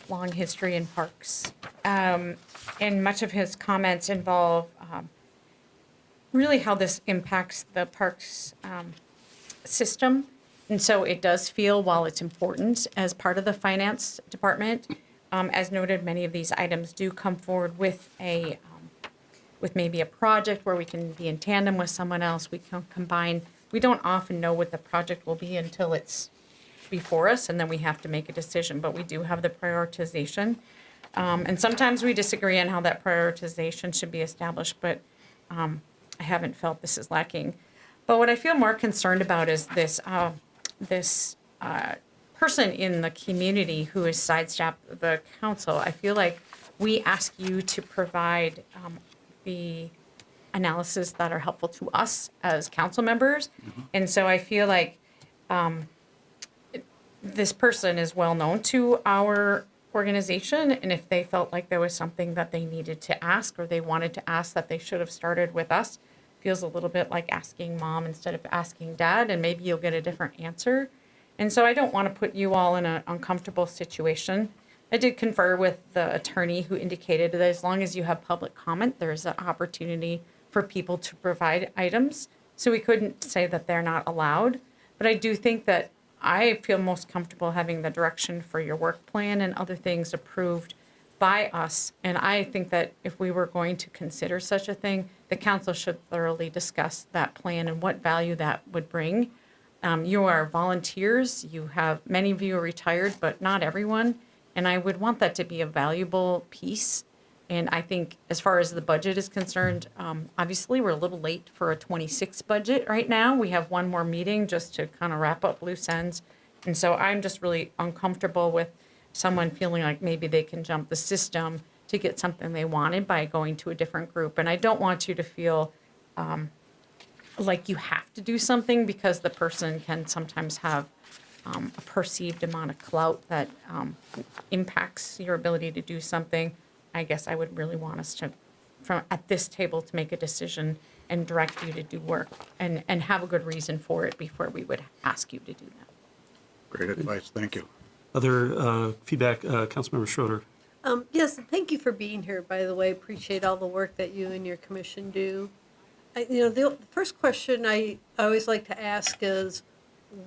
long history in parks. And much of his comments involve really how this impacts the parks system. And so it does feel, while it's important as part of the finance department, as noted, many of these items do come forward with with maybe a project where we can be in tandem with someone else. We can combine. We don't often know what the project will be until it's before us, and then we have to make a decision. But we do have the prioritization. And sometimes we disagree on how that prioritization should be established, but I haven't felt this is lacking. But what I feel more concerned about is this person in the community who has sidestepped the council. I feel like we ask you to provide the analysis that are helpful to us as council members. And so I feel like this person is well known to our organization, and if they felt like there was something that they needed to ask or they wanted to ask that they should have started with us, feels a little bit like asking mom instead of asking dad, and maybe you'll get a different answer. And so I don't want to put you all in an uncomfortable situation. I did confer with the attorney who indicated that as long as you have public comment, there's an opportunity for people to provide items. So we couldn't say that they're not allowed. But I do think that I feel most comfortable having the direction for your work plan and other things approved by us. And I think that if we were going to consider such a thing, the council should thoroughly discuss that plan and what value that would bring. You are volunteers. Many of you are retired, but not everyone. And I would want that to be a valuable piece. And I think as far as the budget is concerned, obviously we're a little late for a 26 budget right now. We have one more meeting just to kind of wrap up loose ends. And so I'm just really uncomfortable with someone feeling like maybe they can jump the system to get something they wanted by going to a different group. And I don't want you to feel like you have to do something, because the person can sometimes have a perceived amount of clout that impacts your ability to do something. I guess I would really want us to, at this table, to make a decision and direct you to do work and have a good reason for it before we would ask you to do that. Great advice, thank you. Other feedback? Councilmember Schroeder. Yes, thank you for being here, by the way. Appreciate all the work that you and your commission do. The first question I always like to ask is,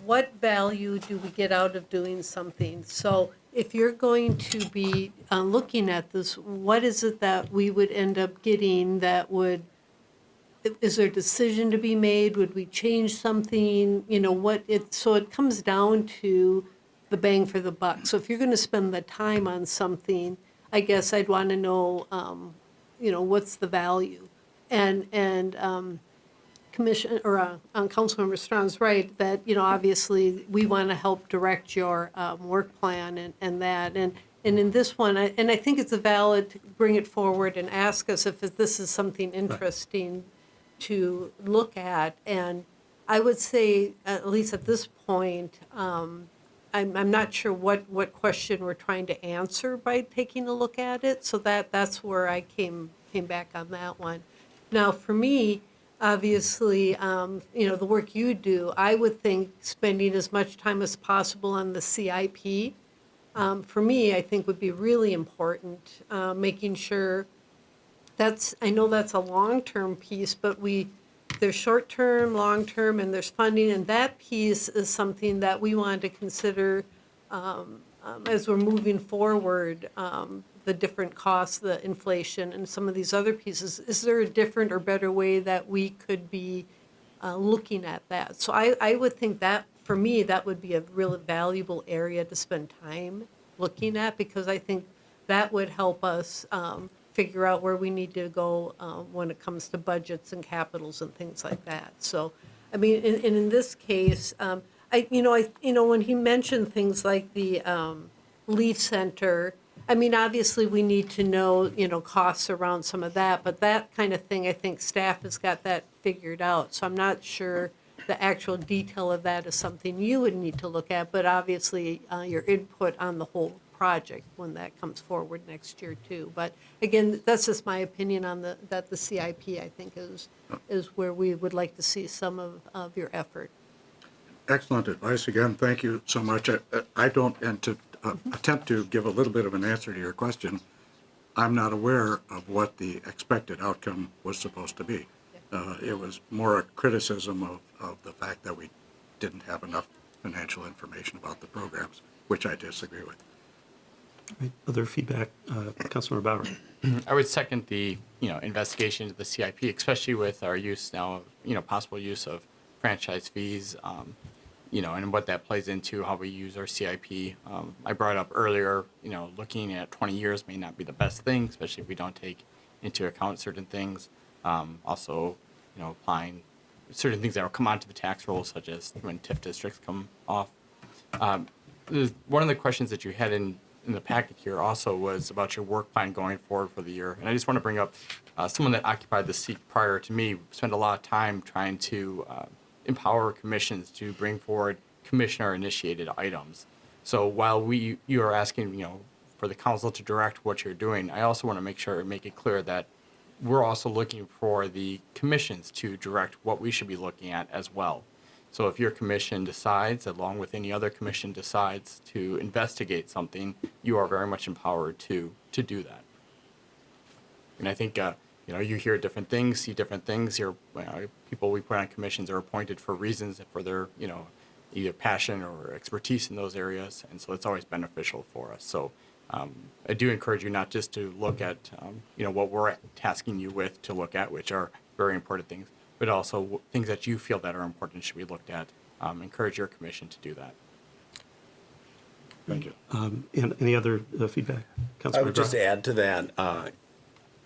what value do we get out of doing something? So if you're going to be looking at this, what is it that we would end up getting that would, is there a decision to be made? Would we change something? So it comes down to the bang for the buck. So if you're going to spend the time on something, I guess I'd want to know, what's the value? And Commission or Councilmember Strawn's right that obviously we want to help direct your work plan and that and in this one I think it's a valid to bring it forward and ask us if this is something interesting to look at. And I would say, at least at this point, I'm not sure what question we're trying to answer by taking a look at it. So that's where I came back on that one. Now for me, obviously, the work you do, I would think spending as much time as possible on the CIP, for me, I think would be really important, making sure I know that's a long-term piece, but there's short-term, long-term, and there's funding, and that piece is something that we want to consider as we're moving forward, the different costs, the inflation, and some of these other pieces, is there a different or better way that we could be looking at that? So I would think that, for me, that would be a really valuable area to spend time looking at, because I think that would help us figure out where we need to go when it comes to budgets and capitals and things like that. So, I mean, in this case, when he mentioned things like the Leaf Center, I mean, obviously, we need to know, costs around some of that, but that kind of thing, I think staff has got that figured out. So I'm not sure the actual detail of that is something you would need to look at, but obviously, your input on the whole project when that comes forward next year too. But again, that's just my opinion on that the CIP, I think, is where we would like to see some of your effort. Excellent advice. Again, thank you so much. I don't, and to attempt to give a little bit of an answer to your question, I'm not aware of what the expected outcome was supposed to be. It was more a criticism of the fact that we didn't have enough financial information about the programs, which I disagree with. Other feedback, Councilmember Bauer? I would second the, investigation of the CIP, especially with our use now of, possible use of franchise fees, and what that plays into how we use our CIP. I brought up earlier, looking at 20 years may not be the best thing, especially if we don't take into account certain things. Also, applying certain things that will come onto the tax roll, such as when TIF districts come off. One of the questions that you had in the packet here also was about your work plan going forward for the year. And I just want to bring up someone that occupied the seat prior to me spent a lot of time trying to empower commissions to bring forward commissioner-initiated items. So while you are asking, for the council to direct what you're doing, I also want to make it clear that we're also looking for the commissions to direct what we should be looking at as well. So if your commission decides, along with any other commission decides to investigate something, you are very much empowered to do that. And I think, you hear different things, see different things. People we put on commissions are appointed for reasons, for their, either passion or expertise in those areas. And so it's always beneficial for us. So I do encourage you not just to look at, what we're tasking you with to look at, which are very important things, but also things that you feel that are important should be looked at. Encourage your commission to do that. Thank you. And any other feedback? I Councilmember would just Brown? add to that,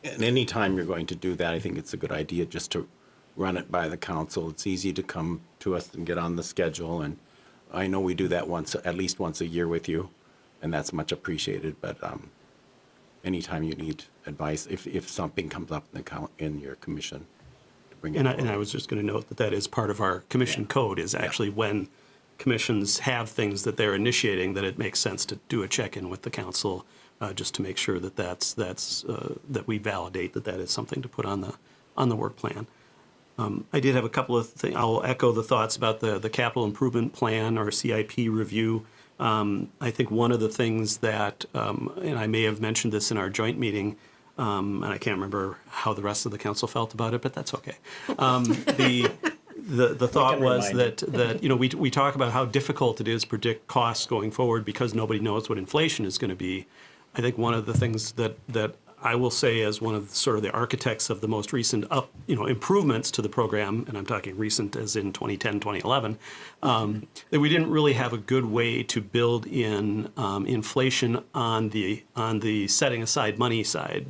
and any time you're going to do that, I think it's a good idea just to run it by the council. It's easy to come to us and get on the schedule, and I know we do that at least once a year with you, and that's much appreciated. But anytime you need advice, if something comes up in your commission, to bring it And forward. I was just going to note that is part of our commission code, is actually when commissions have things that they're initiating, that it makes sense to do a check-in with the council, just to make sure that that we validate that is something to put on the work plan. I did have a couple of things. I'll echo the thoughts about the capital improvement plan or CIP review. I think one of the things that, and I may have mentioned this in our joint meeting, and I can't remember how the rest of the council felt about it, but that's okay. The thought was that we talk about how difficult it is to predict costs going forward because nobody knows what inflation is going to be. I think one of the things that I will say as one of sort of the architects of the most recent improvements to the program, and I'm talking recent as in 2010, 2011, that we didn't really have a good way to build in inflation on the setting aside money side,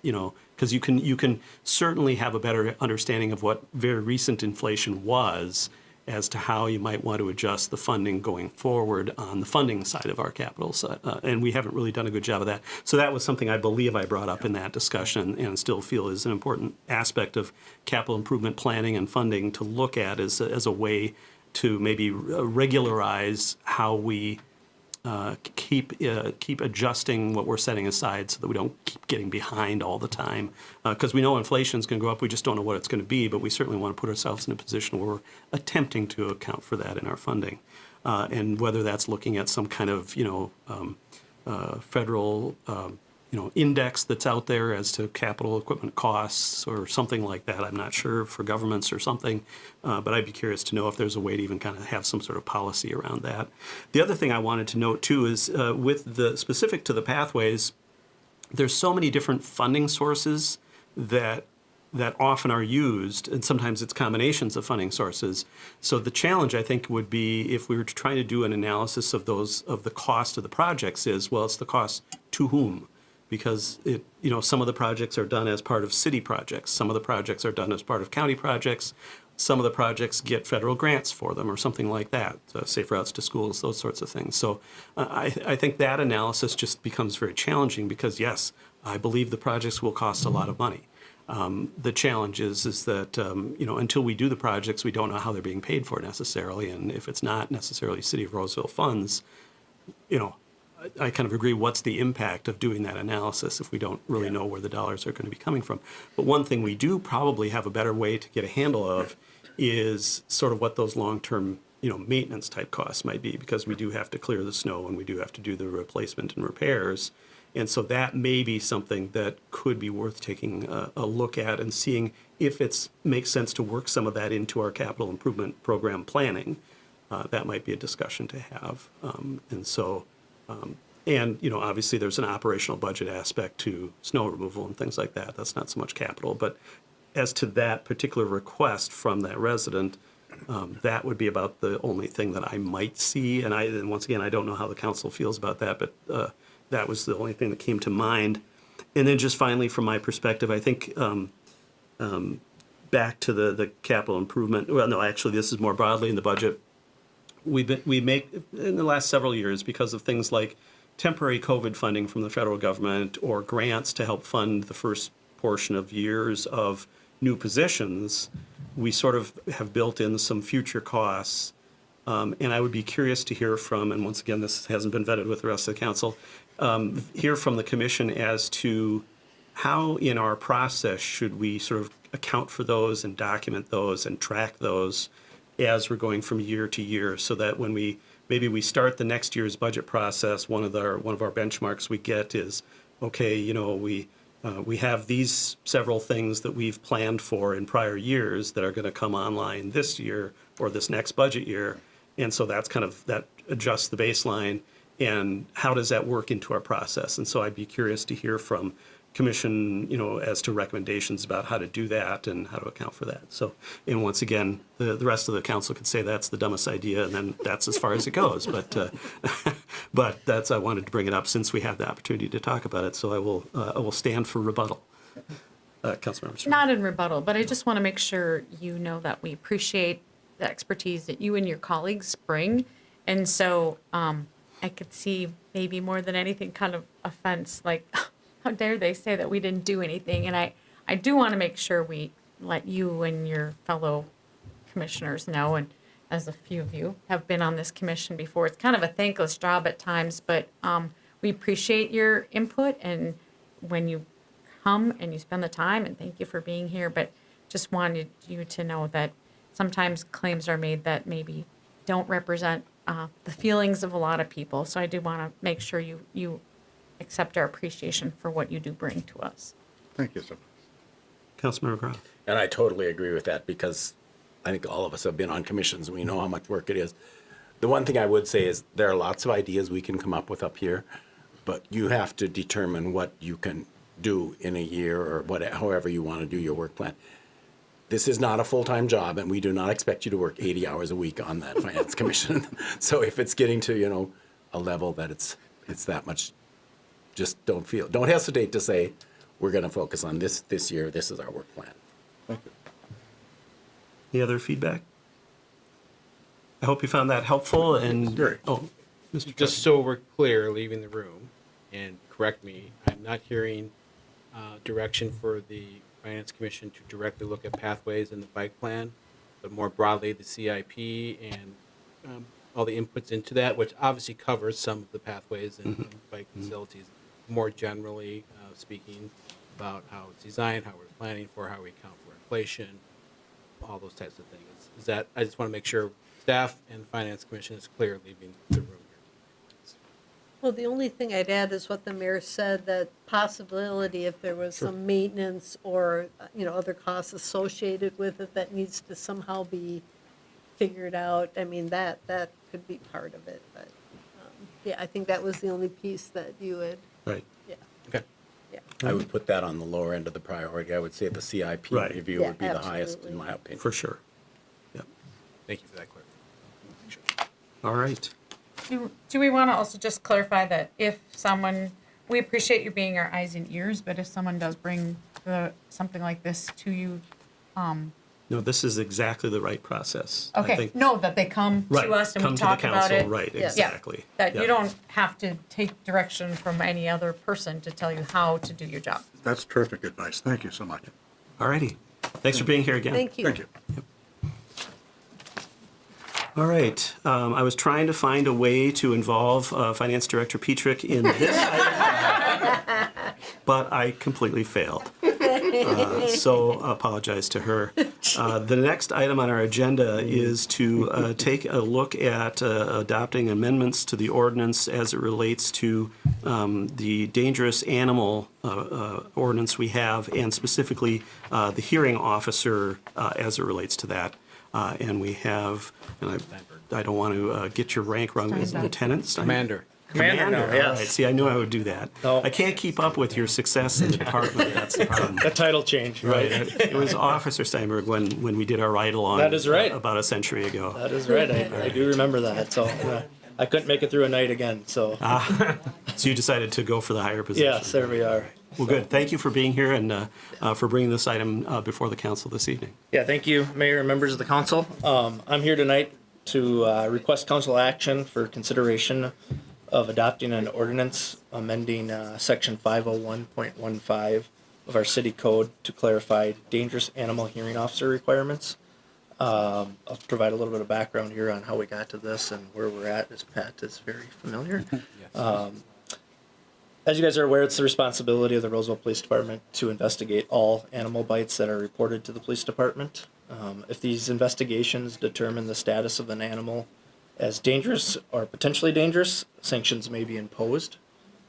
because you can certainly have a better understanding of what very recent inflation was as to how you might want to adjust the funding going forward on the funding side of our capital side. And we haven't really done a good job of that. So that was something I believe I brought up in that discussion and still feel is an important aspect of capital improvement planning and funding to look at as a way to maybe regularize how we keep adjusting what we're setting aside so that we don't keep getting behind all the time. Because we know inflation's going to go up, we just don't know what it's going to be, but we certainly want to put ourselves in a position where we're attempting to account for that in our funding. And whether that's looking at some kind of, federal, index that's out there as to capital equipment costs or something like that. I'm not sure, for governments or something, but I'd be curious to know if there's a way to even kind of have some sort of policy around that. The other thing I wanted to note too is with the specific to the pathways, there's so many different funding sources that often are used, and sometimes it's combinations of funding sources. So the challenge, I think, would be if we were trying to do an analysis of the cost of the projects is, well, it's the cost to whom? Because some of the projects are done as part of city projects, some of the projects are done as part of county projects, some of the projects get federal grants for them or something like that, safe routes to schools, those sorts of things. So I think that analysis just becomes very challenging because, yes, I believe the projects will cost a lot of money. The challenge is that until we do the projects, we don't know how they're being paid for necessarily, and if it's not necessarily City of Roseville funds, I kind of agree. What's the impact of doing that analysis if we don't really know where the dollars are going to be coming from? But one thing we do probably have a better way to get a handle of is sort of what those long-term maintenance type costs might be, because we do have to clear the snow and we do have to do the replacement and repairs. And so that may be something that could be worth taking a look at and seeing if it makes sense to work some of that into our capital improvement program planning. That might be a discussion to have. Obviously there's an operational budget aspect to snow removal and things like that. That's not so much capital. But as to that particular request from that resident, that would be about the only thing that I might see. And once again, I don't know how the council feels about that, but that was the only thing that came to mind. And then just finally, from my perspective, I think back to the capital improvement. Well, no, actually, this is more broadly in the budget. We make in the last several years, because of things like temporary COVID funding from the federal government or grants to help fund the first portion of years of new positions, we sort of have built in some future costs. And I would be curious to hear from, and once again, this hasn't been vetted with the rest of the council, hear from the commission as to how in our process should we sort of account for those and document those and track those as we're going from year to year, so that when we start the next year's budget process, one of our benchmarks we get is, okay, we have these several things that we've planned for in prior years that are going to come online this year or this next budget year. And so that's that adjusts the baseline, and how does that work into our process? And so I'd be curious to hear from commission, as to recommendations about how to do that and how to account for that. So, and once again, the rest of the council could say that's the dumbest idea, and then that's as far as it goes. But I wanted to bring it up since we have the opportunity to talk about it. So I will stand for rebuttal. Councilmember Stern. Not in rebuttal, but I just want to make sure you know that we appreciate the expertise that you and your colleagues bring. And so I could see maybe more than anything kind of offense, like, how dare they say that we didn't do anything? And I do want to make sure we let you and your fellow commissioners know, and as a few of you have been on this commission before, it's kind of a thankless job at times, but we appreciate your input and when you come and you spend the time, and thank you for being here, but just wanted you to know that sometimes claims are made that maybe don't represent the feelings of a lot of people. So I do want to make sure you accept our appreciation for what you do bring to us. Thank you so much. Councilmember Groff. And I totally agree with that, because I think all of us have been on commissions and we know how much work it is. The one thing I would say is there are lots of ideas we can come up with up here, but you have to determine what you can do in a year or however you want to do your work plan. This is not a full-time job, and we do not expect you to work 80 hours a week on that finance commission. So if it's getting to, a level that it's that much, just don't hesitate to say, we're going to focus on this year. This is our work plan. Thank you. Any other feedback? I hope you found that helpful. And Very. Mr. Just so we're clear, leaving the room, and correct me, I'm not hearing direction for the Finance Commission to directly look at pathways in the bike plan, but more broadly, the CIP and all the inputs into that, which obviously covers some of the pathways and bike facilities. More generally speaking about how it's designed, how we're planning for, how we account for inflation, all those types of things. Is that, I just want to make sure staff and Finance Commission is clear leaving the room here. Well, the only thing I'd add is what the mayor said, that possibility if there was some maintenance or, other costs associated with it that needs to somehow be figured out. I mean, that could be part of it, but, yeah, I think that was the only piece that you had, Right. yeah. Okay. I would put that on the lower end of the priority. I would say the CIP Right. review Yeah, would be the highest, absolutely. in my opinion. For sure. Yep. Thank you for that clarification. All right. Do we want to also just clarify that if someone, we appreciate you being our eyes and ears, but if someone does bring something like this to you, No, this is exactly the right process. I okay, think- no, that they come Right, to us and come we to the talk about council, it. right, Yeah. exactly. That Yeah. you don't have to take direction from any other person to tell you how to do your job. That's terrific advice. Thank you so much. All righty. Thanks for being here again. Thank you. Thank you. All right. I was trying to find a way to involve Finance Director Petrick in this item, but I completely failed. So apologize to her. The next item on our agenda is to take a look at adopting amendments to the ordinance as it relates to the dangerous animal ordinance we have, and specifically the hearing officer as it relates to that. And we have, and I don't want to get your rank wrong, is it Lieutenant Steinberg? Commander. Commander, now, all yes. right. See, I knew I would do that. No. I can't keep up with your success in the department, that's the problem. The title change, right? It was Officer Steinberg when we did our ride-along. That is right. About a century ago. That is right. I do remember that. So I couldn't make it through a night again. So So you decided to go for the higher position. yes, there we are. Well, good. Thank you for being here and for bringing this item before the council this evening. Yeah, thank you, Mayor and members of the council. I'm here tonight to request council action for consideration of adopting an ordinance amending section 501.15 of our city code to clarify dangerous animal hearing officer requirements. I'll provide a little bit of background here on how we got to this and where we're at, as Pat is very familiar. As you guys are aware, it's the responsibility of the Roseville Police Department to investigate all animal bites that are reported to the police department. If these investigations determine the status of an animal as dangerous or potentially dangerous, sanctions may be imposed.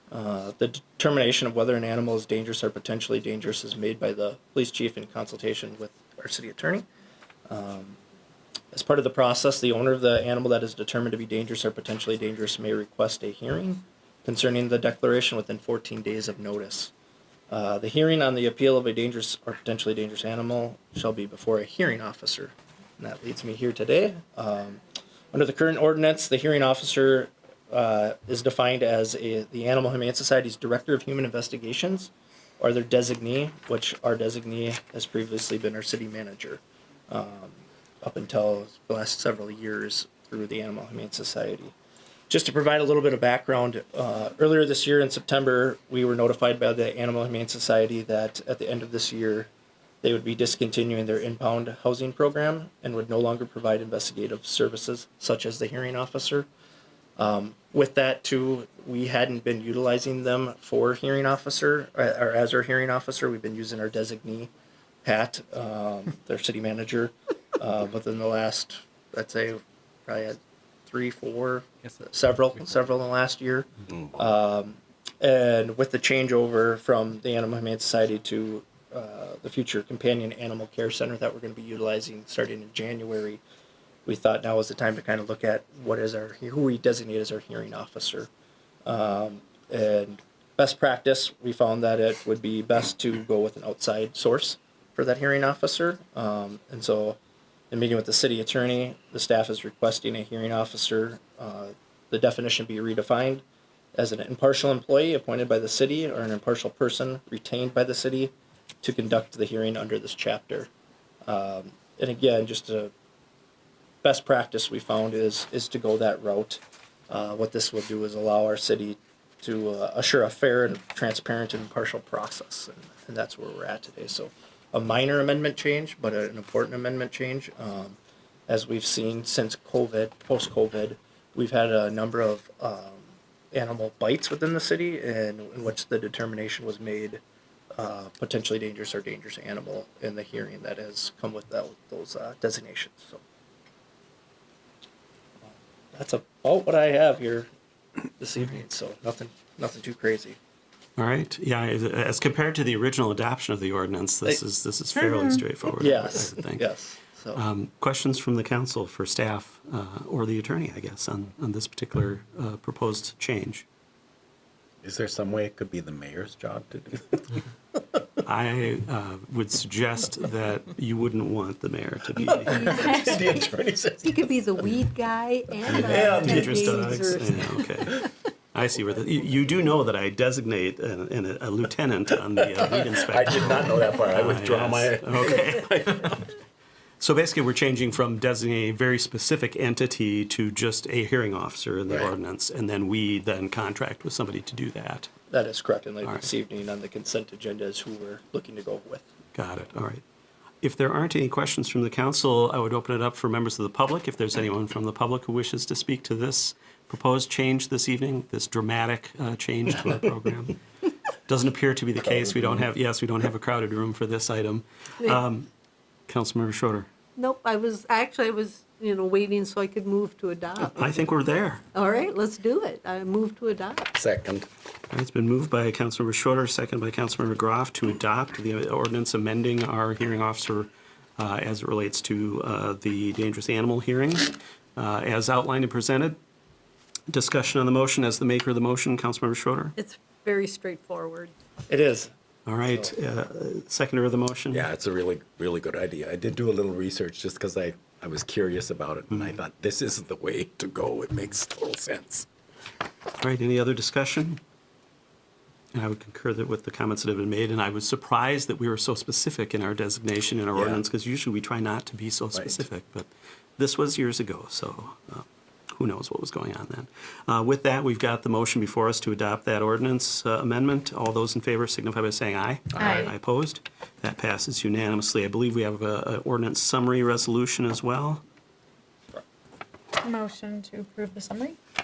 The determination of whether an animal is dangerous or potentially dangerous is made by the police chief in consultation with our city attorney. As part of the process, the owner of the animal that is determined to be dangerous or potentially dangerous may request a hearing concerning the declaration within 14 days of notice. The hearing on the appeal of a dangerous or potentially dangerous animal shall be before a hearing officer. And that leads me here today. Under the current ordinance, the hearing officer is defined as the Animal Humane Society's Director of Human Investigations, or their designee, which our designee has previously been our city manager up until the last several years through the Animal Humane Society. Just to provide a little bit of background, earlier this year in September, we were notified by the Animal Humane Society that at the end of this year, they would be discontinuing their impound housing program and would no longer provide investigative services such as the hearing officer. With that too, we hadn't been utilizing them for hearing officer or as our hearing officer. We've been using our designee, Pat, their city manager, within the last, I'd say, probably had 3, 4, several in the last year. And with the changeover from the Animal Humane Society to the future Companion Animal Care Center that we're going to be utilizing starting in January, we thought now was the time to kind of look at who we designate as our hearing officer. And best practice, we found that it would be best to go with an outside source for that hearing officer. And so in meeting with the city attorney, the staff is requesting a hearing officer. The definition be redefined as an impartial employee appointed by the city or an impartial person retained by the city to conduct the hearing under this chapter. And again, just a best practice we found is to go that route. What this will do is allow our city to assure a fair and transparent and impartial process. And that's where we're at today. So a minor amendment change, but an important amendment change. As we've seen since COVID, post-COVID, we've had a number of animal bites within the city in which the determination was made potentially dangerous or dangerous animal in the hearing that has come with those designations. So that's about what I have here this evening. So nothing too crazy. All right. Yeah. As compared to the original adoption of the ordinance, this is fairly straightforward. Yes. I would think. Yes. So Questions from the council for staff or the attorney, I guess, on this particular proposed change? Is there some way it could be the mayor's job to do? I would suggest that you wouldn't want the mayor to be The attorney says. He could be the weed guy and dangerous dogs. dangerous. Yeah, okay. I see where you do know that I designate a lieutenant on the lead inspector. I did not know that part. I withdraw Yes. my. Okay. So basically, we're changing from designating a very specific entity to just a hearing officer in the Right. ordinance, and then we then contract with somebody to do that. That is correct. And like All right. this evening on the consent agenda is who we're looking to go with. Got it. All right. If there aren't any questions from the council, I would open it up for members of the public. If there's anyone from the public who wishes to speak to this proposed change this evening, this dramatic change to our program. Doesn't appear to be the case. We don't have a crowded room for this item. Councilmember Schroeder, Nope, I was waiting so I could move to adopt. I think we're there. All right, let's do it. I move to adopt. Second. All right, it's been moved by Councilmember Schroeder, second by Councilmember Groff to adopt the ordinance amending our hearing officer as it relates to the dangerous animal hearings as outlined and presented. Discussion on the motion as the maker of the motion, Councilmember Schroeder. It's very straightforward. It is. All right, seconder of the motion. Yeah, it's a really, really good idea. I did do a little research just because I was curious about it, and I thought this is the way to go. It makes total sense. All right, any other discussion? And I would concur that with the comments that have been made, and I was surprised that we were so specific in our designation in our Yeah. ordinance, because usually we try not to be so specific, but this was years ago, so who knows what was going on then. With that, we've got the motion before us to adopt that ordinance amendment. All those in favor signify by saying aye. Aye. Aye opposed. That passes unanimously. I believe we have an ordinance summary resolution as well. Motion to approve the summary? Do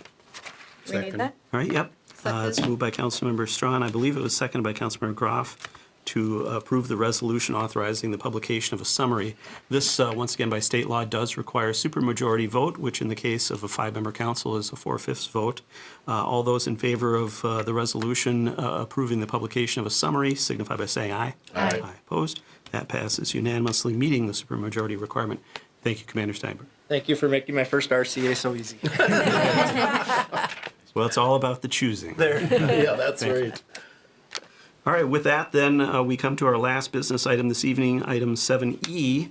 we Second. need that? All right, yep. It's Second. moved by Councilmember Strawn. I believe it was seconded by Councilmember Groff to approve the resolution authorizing the publication of a summary. This, once again, by state law, does require a supermajority vote, which in the case of a five-member council is a 4/5 vote. All those in favor of the resolution approving the publication of a summary signify by saying aye. Aye. Aye opposed. That passes unanimously, meeting the supermajority requirement. Thank you, Commander Steinberg. Thank you for making my first RCA so easy. Well, it's all about the choosing. Yeah, that's right. All right, with that, then, we come to our last business item this evening, item 7E,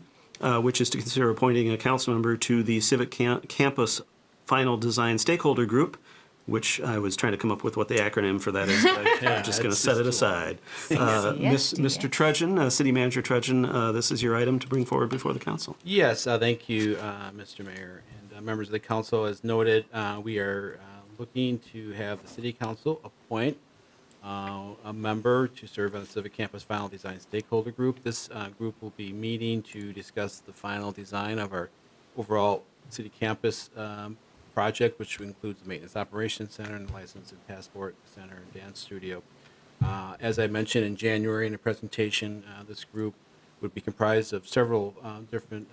which is to consider appointing a council member to the Civic Campus Final Design Stakeholder Group, which I was trying to come up with what the acronym for that is. But I'm just going to set it aside. Mr. Trudgeon, City Manager Trudgeon, this is your item to bring forward before the council. Yes, thank you, Mr. Mayor. And members of the council, as noted, we are looking to have the city council appoint a member to serve on the Civic Campus Final Design Stakeholder Group. This group will be meeting to discuss the final design of our overall city campus project, which includes the Maintenance Operations Center and the License and Passport Center and Dance Studio. As I mentioned in January in a presentation, this group would be comprised of several different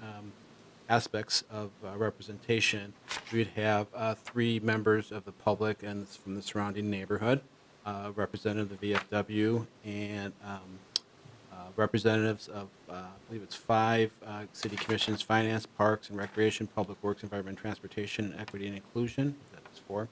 aspects of representation. We'd have 3 members of the public and from the surrounding neighborhood, representative of the VFW, and representatives of, I believe it's 5 city commissions: Finance, Parks and Recreation, Public Works, Environment, Transportation, and Equity and Inclusion. That's 4.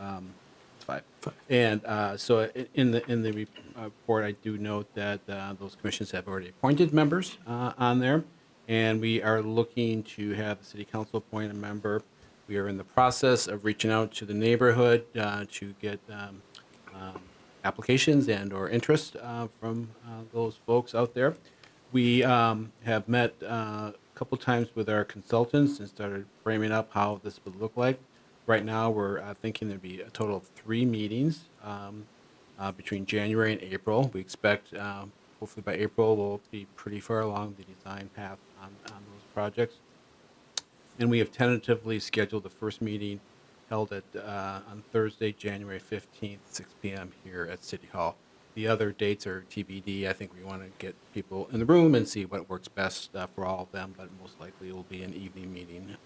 It's 5. And so in the report, I do note that those commissions have already appointed members on there, and we are looking to have the city council appoint a member. We are in the process of reaching out to the neighborhood to get applications and or interest from those folks out there. We have met a couple times with our consultants and started framing up how this would look like. Right now, we're thinking there'd be a total of 3 meetings between January and April. We expect, hopefully by April, we'll be pretty far along the design path on those projects. And we have tentatively scheduled the first meeting held at on Thursday, January 15th, 6 p.m. here at City Hall. The other dates are TBD. I think we want to get people in the room and see what works best for all of them, but most likely it will be an evening meeting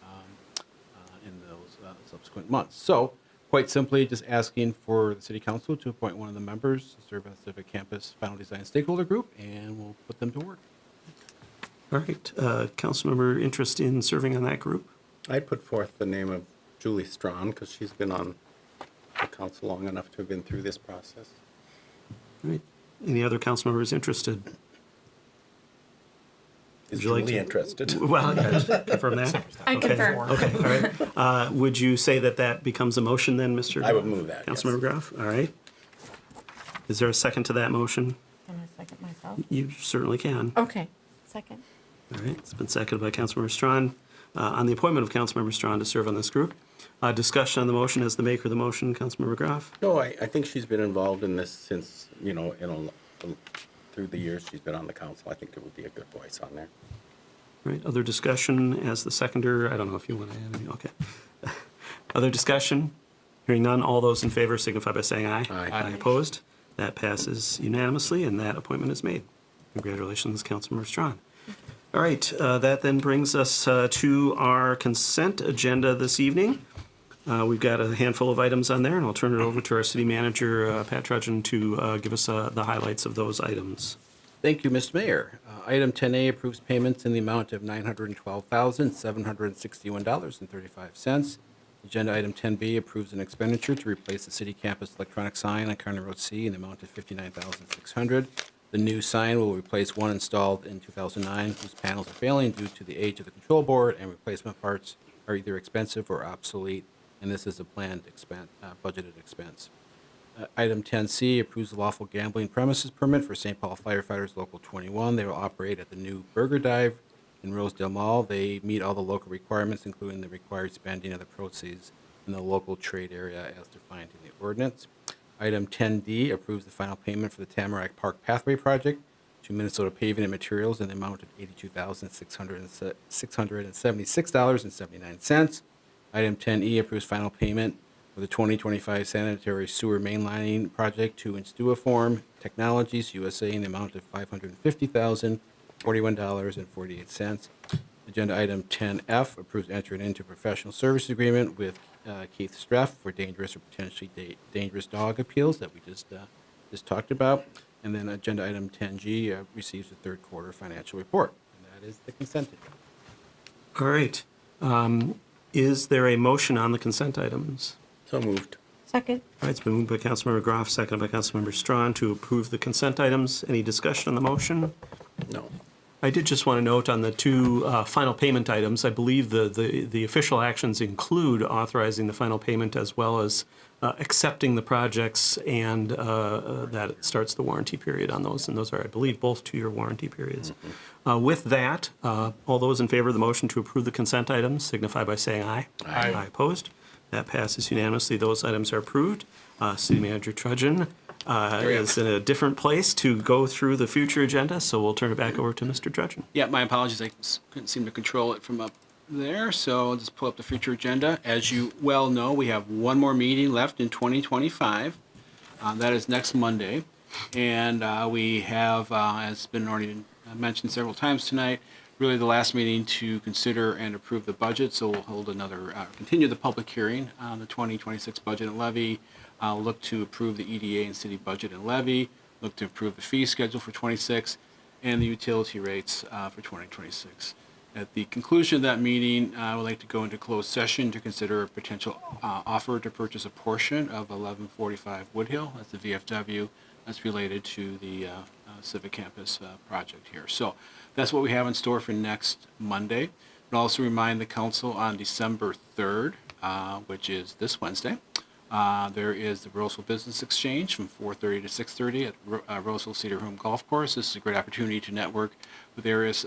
in those subsequent months. So, quite simply, just asking for the City Council to appoint one of the members to serve on the Civic Campus Final Design Stakeholder Group, and we'll put them to work. All right, council member interest in serving on that group? I'd put forth the name of Julie Strawn because she's been on the council long enough to have been through this process. All right. Any other council members interested? Is Would you like Julie to- interested? Well, yeah, confirm that? I Okay. confirm. Okay, all right. Would you say that that becomes a motion then, Mr.? I would move that, yes. Councilmember Graff, all right. Is there a second to that motion? Can I second myself? You certainly can. Okay, second. All right, it's been seconded by Councilmember Strawn. On the appointment of Councilmember Strawn to serve on this group. Discussion on the motion as the maker of the motion, Councilmember Graff. No, I think she's been involved in this since, through the years she's been on the council. I think it would be a good voice on there. All right, other discussion as the seconder. I don't know if you want to add any, okay. Other discussion? Hearing none, all those in favor signify by saying aye. Aye. Opposed? That passes unanimously, and that appointment is made. Congratulations, Councilmember Strawn. All right, that then brings us to our consent agenda this evening. We've got a handful of items on there, and I'll turn it over to our city manager, Pat Trudgeon, to give us the highlights of those items. Thank you, Mr. Mayor. Item 10A approves payments in the amount of $912,761.35. Agenda item 10B approves an expenditure to replace the city campus electronic sign on County Road C in the amount of $59,600. The new sign will replace one installed in 2009 whose panels are failing due to the age of the control board, and replacement parts are either expensive or obsolete, and this is a planned budgeted expense. Item 10C approves the lawful gambling premises permit for St. Paul firefighters Local 21. They will operate at the new Burger Dive in Rosedale Mall. They meet all the local requirements, including the required spending of the proceeds in the local trade area as defined in the ordinance. Item 10D approves the final payment for the Tamarack Park Pathway Project to Minnesota Paving and Materials in the amount of $82,676.79. Item 10E approves final payment for the 2025 sanitary sewer mainlining project to Instuiform Technologies USA in the amount of $550,041.48. Agenda item 10F approves entering into a professional service agreement with Keith Streff for dangerous or potentially dangerous dog appeals that we just talked about. And then agenda item 10G receives the third quarter financial report. And that is the consent agenda. All right. Is there a motion on the consent items? So moved. Second. All right, it's been moved by Councilmember Graff, seconded by Councilmember Strawn to approve the consent items. Any discussion on the motion? No. I did just want to note on the two final payment items, I believe the official actions include authorizing the final payment as well as accepting the projects, and that starts the warranty period on those. And those are, I believe, both 2-year warranty periods. With that, all those in favor of the motion to approve the consent items signify by saying aye. Aye. Aye opposed. That passes unanimously. Those items are approved. City Manager Trudgeon is in a different place to go through the future agenda, so we'll turn it back over to Mr. Trudgeon. Yeah, my apologies. I couldn't seem to control it from up there, so I'll just pull up the future agenda. As you well know, we have one more meeting left in 2025. That is next Monday. And we have, as been already mentioned several times tonight, really the last meeting to consider and approve the budget. So we'll hold another, continue the public hearing on the 2026 budget and levy, look to approve the EDA and city budget and levy, look to approve the fee schedule for 26, and the utility rates for 2026. At the conclusion of that meeting, I would like to go into closed session to consider a potential offer to purchase a portion of 1145 Woodhill. That's the VFW. That's related to the Civic Campus project here. So that's what we have in store for next Monday. But also remind the council on December 3rd, which is this Wednesday, there is the Roseville Business Exchange from 4:30 to 6:30 at Roseville Cedar Home Golf Course. This is a great opportunity to network with various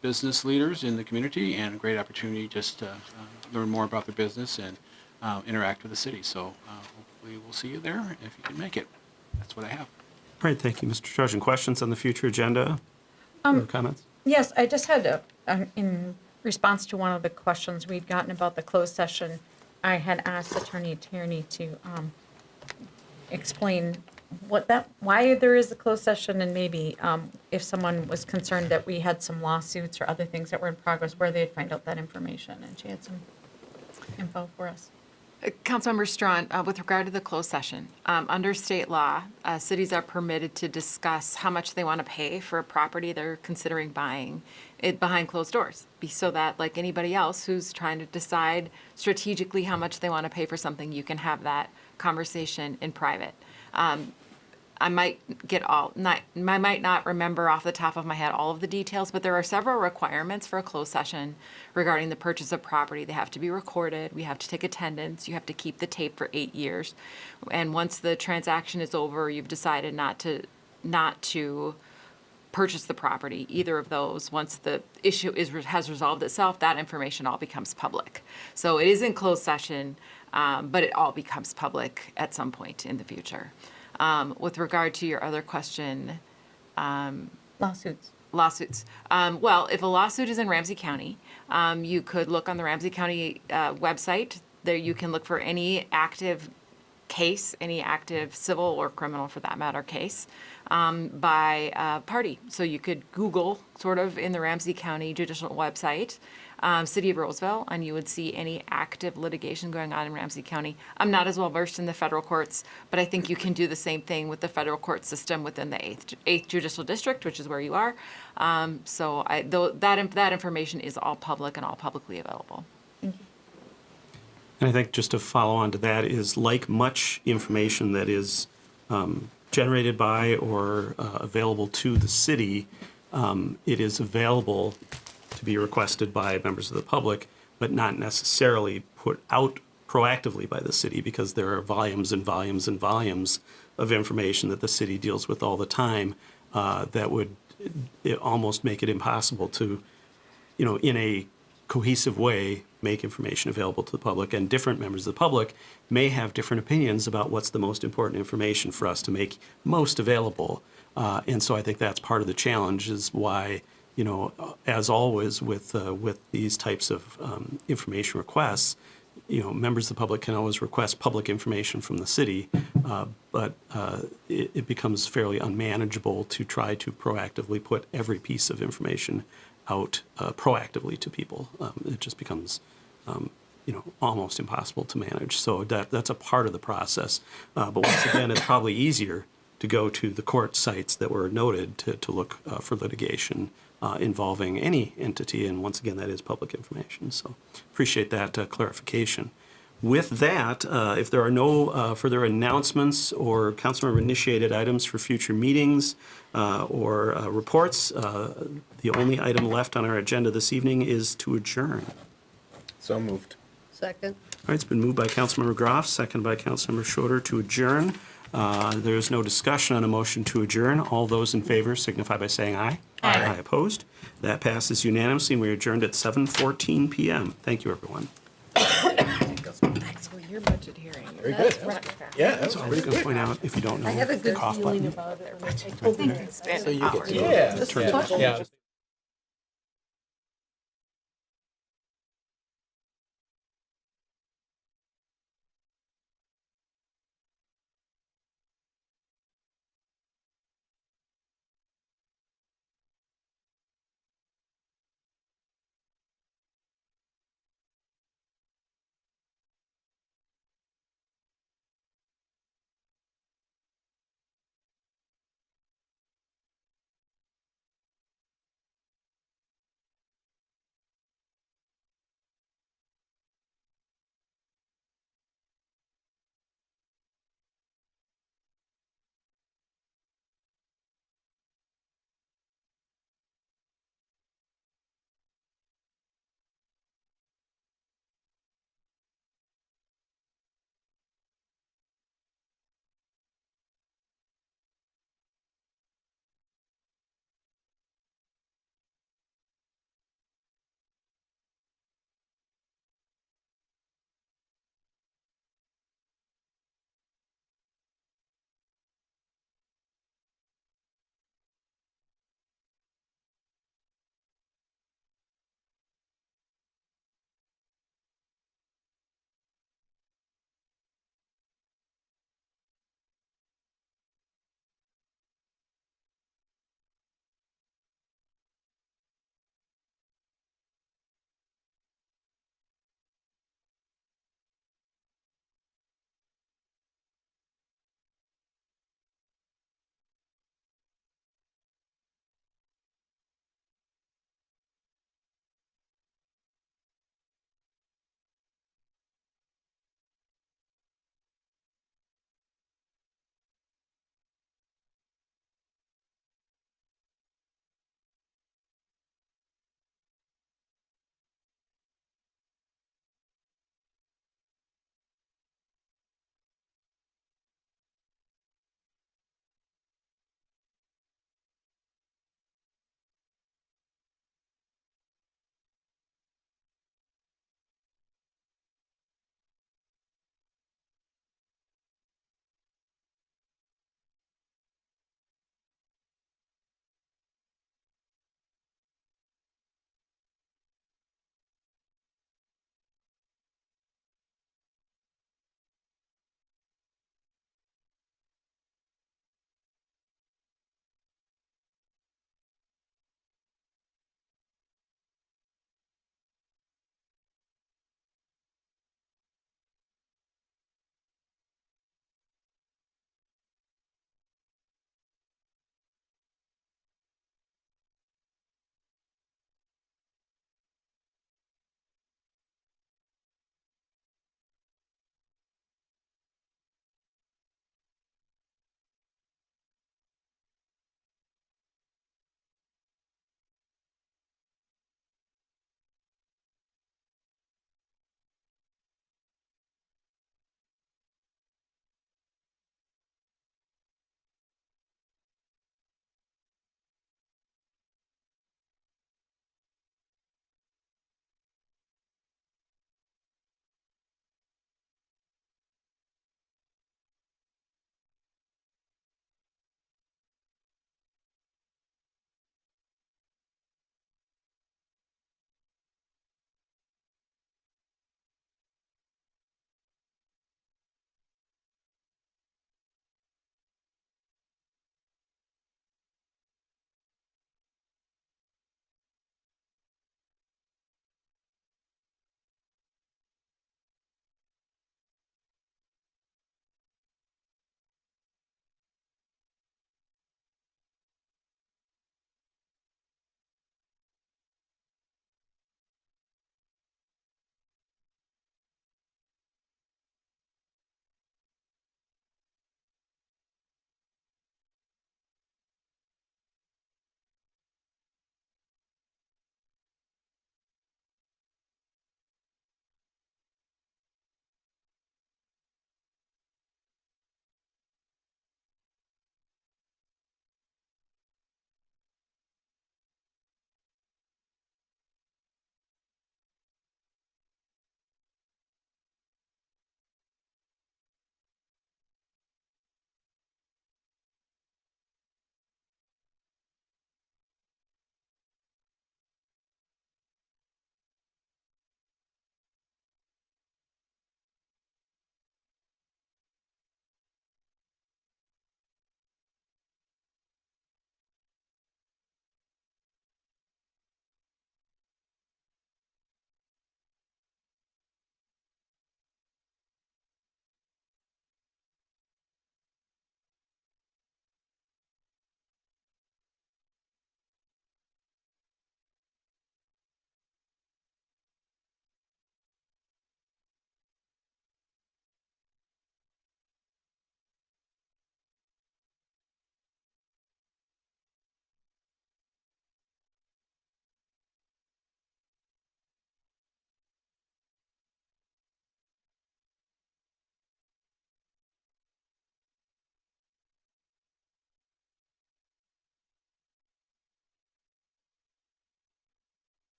business leaders in the community, and a great opportunity just to learn more about their business and interact with the city. So hopefully we'll see you there if you can make it. That's what I have. All right, thank you, Mr. Trudgeon. Questions on the future agenda? Or comments? Yes, I just had in response to one of the questions we'd gotten about the closed session, I had asked Attorney Tierney to explain why there is a closed session, and maybe if someone was concerned that we had some lawsuits or other things that were in progress, where they'd find out that information, and she had some info for us. Councilmember Strawn, with regard to the closed session, under state law, cities are permitted to discuss how much they want to pay for a property they're considering buying it behind closed doors, so that, like anybody else who's trying to decide strategically how much they want to pay for something, you can have that conversation in private. I might not remember off the top of my head all of the details, but there are several requirements for a closed session regarding the purchase of property. They have to be recorded. We have to take attendance. You have to keep the tape for 8 years. And once the transaction is over, you've decided not to purchase the property, either of those. Once the issue has resolved itself, that information all becomes public. So it is in closed session, but it all becomes public at some point in the future. With regard to your other question, Lawsuits. Well, if a lawsuit is in Ramsey County, you could look on the Ramsey County website. There you can look for any active case, any active civil or criminal, for that matter, case by party. So you could Google sort of in the Ramsey County judicial website, City of Roseville, and you would see any active litigation going on in Ramsey County. I'm not as well versed in the federal courts, but I think you can do the same thing with the federal court system within the 8th Judicial District, which is where you are. So that information is all public and all publicly available. And I think just to follow on to that is, like much information that is generated by or available to the city, it is available to be requested by members of the public, but not necessarily put out proactively by the city, because there are volumes and volumes and volumes of information that the city deals with all the time that would almost make it impossible to, in a cohesive way, make information available to the public. And different members of the public may have different opinions about what's the most important information for us to make most available. And so I think that's part of the challenge, is why, as always with these types of information requests, members of the public can always request public information from the city, but it becomes fairly unmanageable to try to proactively put every piece of information out proactively to people. It just becomes, almost impossible to manage. So that's a part of the process. But once again, it's probably easier to go to the court sites that were noted to look for litigation involving any entity. And once again, that is public information. So appreciate that clarification. With that, if there are no further announcements or councilmember-initiated items for future meetings or reports, the only item left on our agenda this evening is to adjourn. So moved. Second. All right, it's been moved by Councilmember Groff, seconded by Councilmember Schroeder to adjourn. There is no discussion on a motion to adjourn. All those in favor signify by saying aye. Aye. Aye opposed. That passes unanimously, and we are adjourned at 7:14 p.m. Thank you, everyone. So your budget hearing. Very good. Yeah, that's I was going to point out, if you don't know, I have a good cough feeling button. about it. so you get. Turn it off. Yeah.